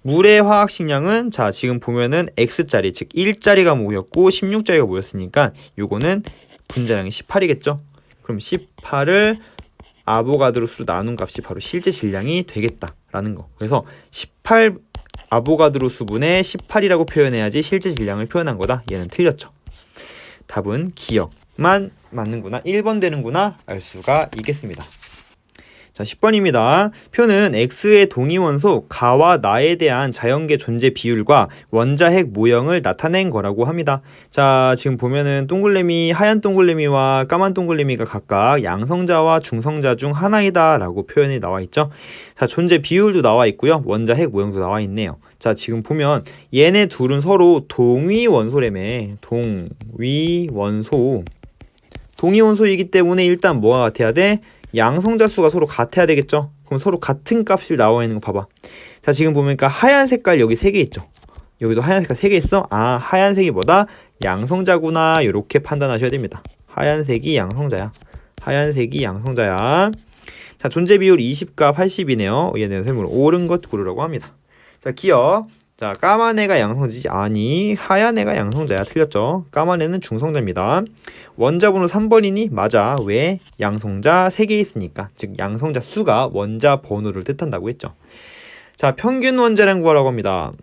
물의 화학식량은 자, 지금 보면은 X자리 즉 1자리가 모였고 16자리가 모였으니까 요거는 분자량이 18이겠죠. 그럼 18을 아보가드로 수로 나눈 값이 바로 실제 질량이 되겠다라는 거. 그래서 18 아보가드로 수분의 18이라고 표현해야지 실제 질량을 표현한 거다. 얘는 틀렸죠. 답은 기억만 맞는구나. 1번 되는구나 알 수가 있겠습니다. 자, 10번입니다. 표는 X의 동위원소 가와 나에 대한 자연계 존재 비율과 원자핵 모형을 나타낸 거라고 합니다. 자, 지금 보면은 동글레미, 하얀 동글레미와 까만 동글레미가 각각 양성자와 중성자 중 하나이다 라고 표현이 나와 있죠. 자, 존재 비율도 나와 있고요. 원자핵 모형도 나와 있네요. 자, 지금 보면 얘네 둘은 서로 동위원소래매. 동위원소이기 때문에 일단 뭐가 같아야 돼? 양성자 수가 서로 같아야 되겠죠. 그럼 서로 같은 값이 나와 있는 거 봐봐. 자, 지금 보니까 하얀 색깔 여기 3개 있죠. 여기도 하얀 색깔 3개 있어. 아, 하얀색이 뭐다? 양성자구나. 이렇게 판단하셔야 됩니다. 하얀색이 양성자야. 자, 존재 비율 20과 80이네요. 얘는 설명을 옳은 것 고르라고 합니다. 자, 기억. 자, 까만 애가 양성자지. 아니, 하얀 애가 양성자야. 틀렸죠. 까만 애는 중성자입니다. 원자 번호 3번이니? 맞아. 왜? 양성자 3개 있으니까. 즉 양성자 수가 원자 번호를 뜻한다고 했죠. 자, 평균 원자량 구하라고 합니다.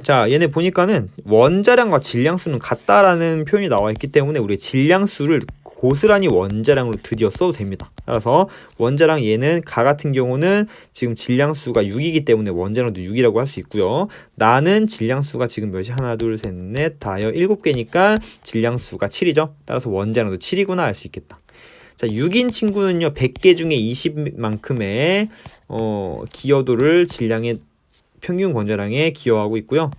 자, 얘네 보니까는 원자량과 질량수는 같다라는 표현이 나와 있기 때문에 우리 질량수를 고스란히 원자량으로 드디어 써도 됩니다. 따라서 원자량 얘는 가 같은 경우는 지금 질량수가 6이기 때문에 원자량도 6이라고 할 수 있고요. 나는 질량수가 지금 몇이 하나 둘 셋 넷 다여 7개니까 질량수가 7이죠. 따라서 원자량도 7이구나 알 수 있겠다. 자, 6인 친구는요 100개 중에 20만큼의 기여도를 질량의 평균 원자량에 기여하고 있고요.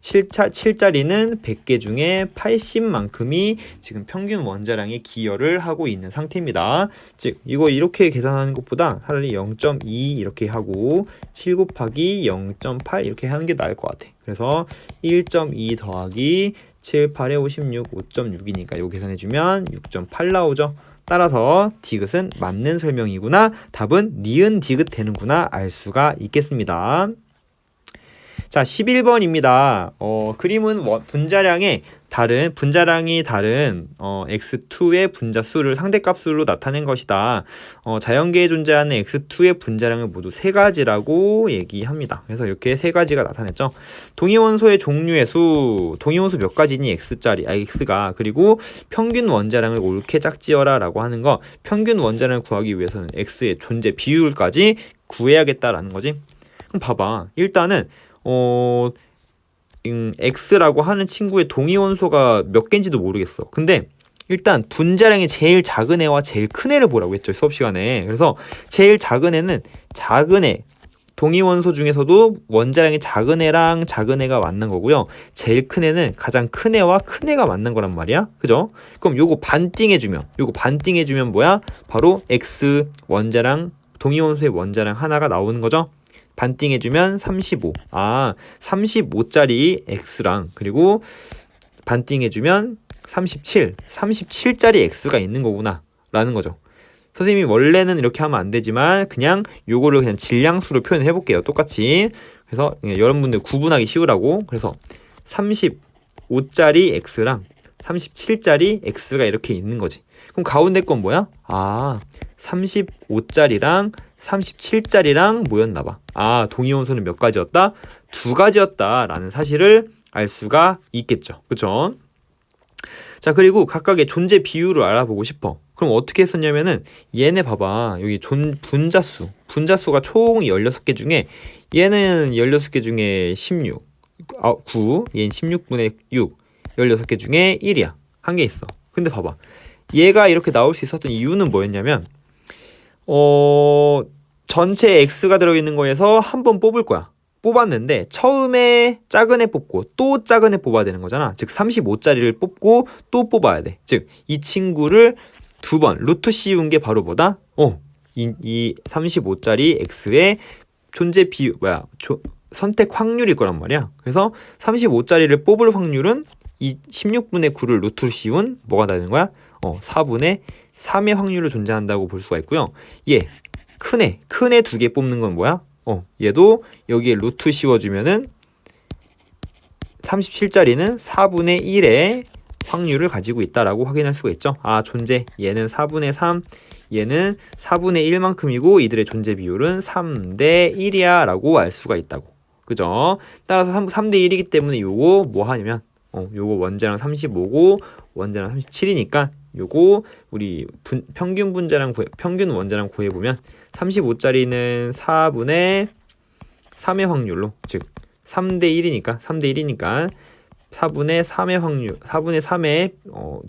7짜리는 100개 중에 80만큼이 지금 평균 원자량에 기여를 하고 있는 상태입니다. 즉 이거 이렇게 계산하는 것보다 차라리 0.2 이렇게 하고 7 곱하기 0.8 이렇게 하는 게 나을 것 같아. 그래서 1.2 더하기 7, 8에 56, 5.6이니까 이거 계산해주면 6.8 나오죠. 따라서 디귿은 맞는 설명이구나. 답은 니은 디귿 되는구나 알 수가 있겠습니다. 자, 11번입니다. 그림은 분자량이 다른 x2의 분자수를 상대값으로 나타낸 것이다. 자연계에 존재하는 x2의 분자량을 모두 세 가지라고 얘기합니다. 그래서 이렇게 세 가지가 나타냈죠. 동위원소의 종류의 수, 동위원소 몇 가지니 x가 그리고 평균 원자량을 옳게 짝지어라 라고 하는 거, 평균 원자량을 구하기 위해서는 x의 존재 비율까지 구해야겠다라는 거지. 그럼 봐봐. 일단은 X라고 하는 친구의 동위원소가 몇 개인지도 모르겠어. 근데 일단 분자량이 제일 작은 애와 제일 큰 애를 보라고 했죠, 수업 시간에. 그래서 제일 작은 애는 작은 애, 동위원소 중에서도 원자량이 작은 애랑 작은 애가 만난 거고요. 제일 큰 애는 가장 큰 애와 큰 애가 만난 거란 말이야. 그죠? 그럼 요거 반띵해주면 뭐야? 바로 X 원자량, 동위원소의 원자량 하나가 나오는 거죠. 반띵해주면 35. 35짜리 X랑 그리고 반띵해주면 37짜리 X가 있는 거구나 라는 거죠. 선생님이 원래는 이렇게 하면 안 되지만 그냥 요거를 그냥 질량수로 표현해 볼게요. 똑같이. 그래서 여러분들 구분하기 쉬우라고. 그래서 35짜리 X랑 37짜리 X가 이렇게 있는 거지. 그럼 가운데 건 뭐야? 35짜리랑 37짜리랑 뭐였나봐. 동위원소는 몇 가지였다? 2가지였다 라는 사실을 알 수가 있겠죠. 그쵸? 자, 그리고 각각의 존재 비율을 알아보고 싶어. 그럼 어떻게 했었냐면은 얘네 봐봐. 여기 분자수가 총 16개 중에 얘는 16개 중에 16, 9, 얘는 16분의 6, 16개 중에 1이야. 한 개 있어. 근데 봐봐. 얘가 이렇게 나올 수 있었던 이유는 뭐였냐면 전체 X가 들어있는 거에서 한 번 뽑을 거야. 뽑았는데 처음에 작은 애 뽑고 또 작은 애 뽑아야 되는 거잖아. 즉 35짜리를 뽑고 또 뽑아야 돼. 즉 이 친구를 두 번 루트 씌운 게 바로 뭐다? 이 35짜리 X의 존재 비율 선택 확률일 거란 말이야. 그래서 35짜리를 뽑을 확률은 이 16분의 9를 루트로 씌운 뭐가 되는 거야? 4분의 3의 확률로 존재한다고 볼 수가 있고요. 큰 애 2개 뽑는 건 뭐야? 얘도 여기에 루트 씌워주면은 37짜리는 4분의 1의 확률을 가지고 있다라고 확인할 수가 있죠. 존재. 얘는 4분의 3, 얘는 4분의 1만큼이고 이들의 존재 비율은 3대 1이야 라고 알 수가 있다고. 그죠? 따라서 3대 1이기 때문에 요거 뭐 하냐면 요거 원자량 35고 원자량 37이니까 요거 우리 평균 원자량 구해보면 35짜리는 4분의 3의 확률로, 즉 3대 1이니까 4분의 3의 확률, 4분의 3의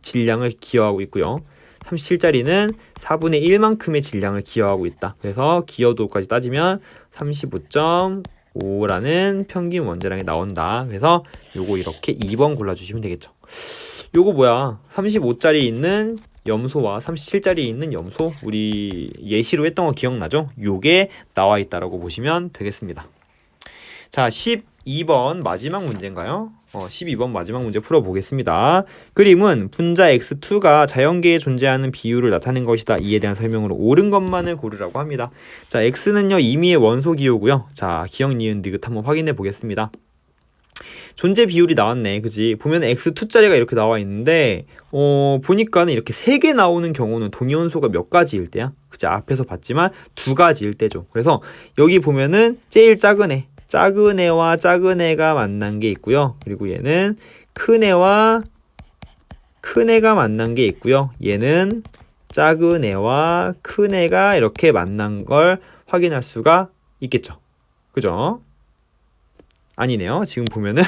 질량을 기여하고 있고요. 37짜리는 4분의 1만큼의 질량을 기여하고 있다. 그래서 기여도까지 따지면 35.5라는 평균 원자량이 나온다. 그래서 요거 이렇게 2번 골라주시면 되겠죠. 요거 뭐야? 35짜리 있는 염소와 37짜리 있는 염소, 우리 예시로 했던 거 기억나죠? 요게 나와 있다라고 보시면 되겠습니다. 자, 12번 마지막 문제인가요? 12번 마지막 문제 풀어보겠습니다. 그림은 분자 x2가 자연계에 존재하는 비율을 나타낸 것이다. 이에 대한 설명으로 옳은 것만을 고르라고 합니다. 자, x는요 임의의 원소 기호고요. 자, 기억, 니은, 디귿 한번 확인해 보겠습니다. 존재 비율이 나왔네. 그지? 보면 x2짜리가 이렇게 나와 있는데 보니까는 이렇게 3개 나오는 경우는 동위원소가 몇 가지일 때야? 그치? 앞에서 봤지만 2가지일 때죠. 그래서 여기 보면은 제일 작은 애와 작은 애가 만난 게 있고요. 그리고 얘는 큰 애와 큰 애가 만난 게 있고요. 얘는 작은 애와 큰 애가 이렇게 만난 걸 확인할 수가 있겠죠. 그죠? 아니네요. 지금 보면은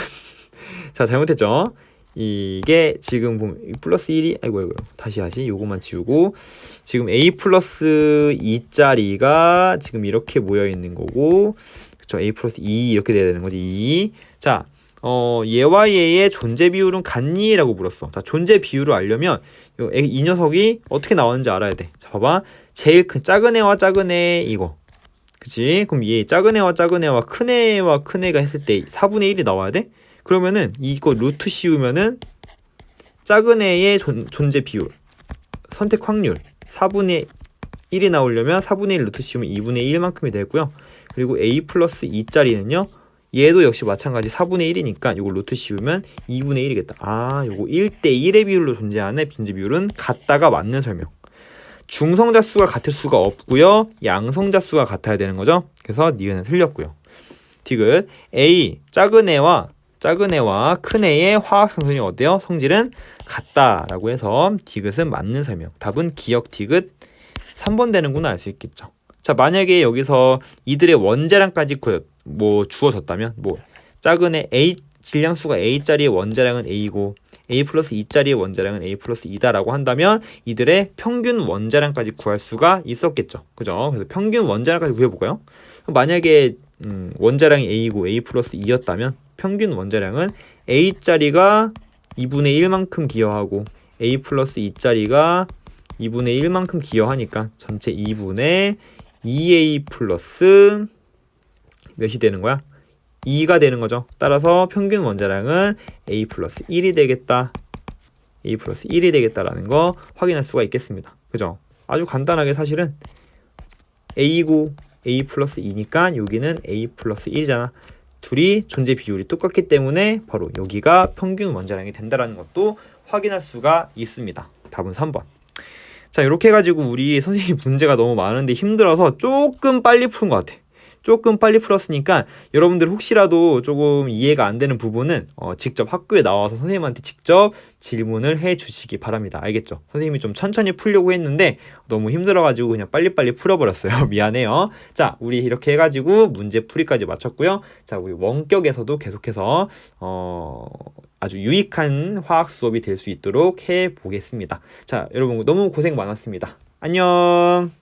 자, 잘못했죠. 이게 지금 보면 플러스 1이 아이고 다시 요것만 지우고 지금 a 플러스 2짜리가 지금 이렇게 모여 있는 거고 그쵸. a 플러스 2 이렇게 돼야 되는 거지. 2. 자, 얘와 얘의 존재 비율은 같니? 라고 물었어. 자, 존재 비율을 알려면 이 녀석이 어떻게 나오는지 알아야 돼. 자, 봐봐. 제일 큰 작은 애와 작은 애 이거. 그치? 그럼 얘 작은 애와 작은 애와 큰 애와 큰 애가 했을 때 4분의 1이 나와야 돼? 그러면은 이거 루트 씌우면은 작은 애의 존재 비율, 선택 확률 4분의 1이 나오려면 4분의 1 루트 씌우면 2분의 1만큼이 되고요. 그리고 a 플러스 2짜리는요. 얘도 역시 마찬가지 4분의 1이니까 이거 루트 씌우면 2분의 1이겠다. 아, 요거 1대 1의 비율로 존재 비율은 같다가 맞는 설명. 중성자 수가 같을 수가 없고요. 양성자 수가 같아야 되는 거죠. 그래서 니은은 틀렸고요. 디귿 A 작은 애와 큰 애의 화학 성분이 어때요? 성질은 같다라고 해서 디귿은 맞는 설명. 답은 기억 디귿 3번 되는구나 알 수 있겠죠. 자, 만약에 여기서 이들의 원자량까지 주어졌다면 작은 애 A 질량수가 A짜리의 원자량은 A고 A 플러스 2짜리의 원자량은 A 플러스 2다라고 한다면 이들의 평균 원자량까지 구할 수가 있었겠죠. 그죠? 그래서 평균 원자량까지 구해볼까요? 만약에 원자량이 A고 A 플러스 2였다면 평균 원자량은 A짜리가 2분의 1만큼 기여하고 A 플러스 2짜리가 2분의 1만큼 기여하니까 전체 2분의 2A 플러스 몇이 되는 거야? 2가 되는 거죠. 따라서 평균 원자량은 A 플러스 1이 되겠다. A 플러스 1이 되겠다라는 거 확인할 수가 있겠습니다. 그죠? 아주 간단하게 사실은 A고 A 플러스 2니까 여기는 A 플러스 1이잖아. 둘이 존재 비율이 똑같기 때문에 바로 여기가 평균 원자량이 된다는 것도 확인할 수가 있습니다. 답은 3번. 자, 이렇게 해가지고 우리 선생님 문제가 너무 많은데 힘들어서 조금 빨리 푸는 것 같아. 조금 빨리 풀었으니까 여러분들 혹시라도 조금 이해가 안 되는 부분은 직접 학교에 나와서 선생님한테 직접 질문을 해 주시기 바랍니다. 알겠죠? 선생님이 좀 천천히 풀려고 했는데 너무 힘들어가지고 그냥 빨리빨리 풀어버렸어요. 미안해요. 자, 우리 이렇게 해가지고 문제 풀이까지 마쳤고요. 자, 우리 원격에서도 계속해서 아주 유익한 화학 수업이 될 수 있도록 해보겠습니다. 자, 여러분 너무 고생 많았습니다. 안녕.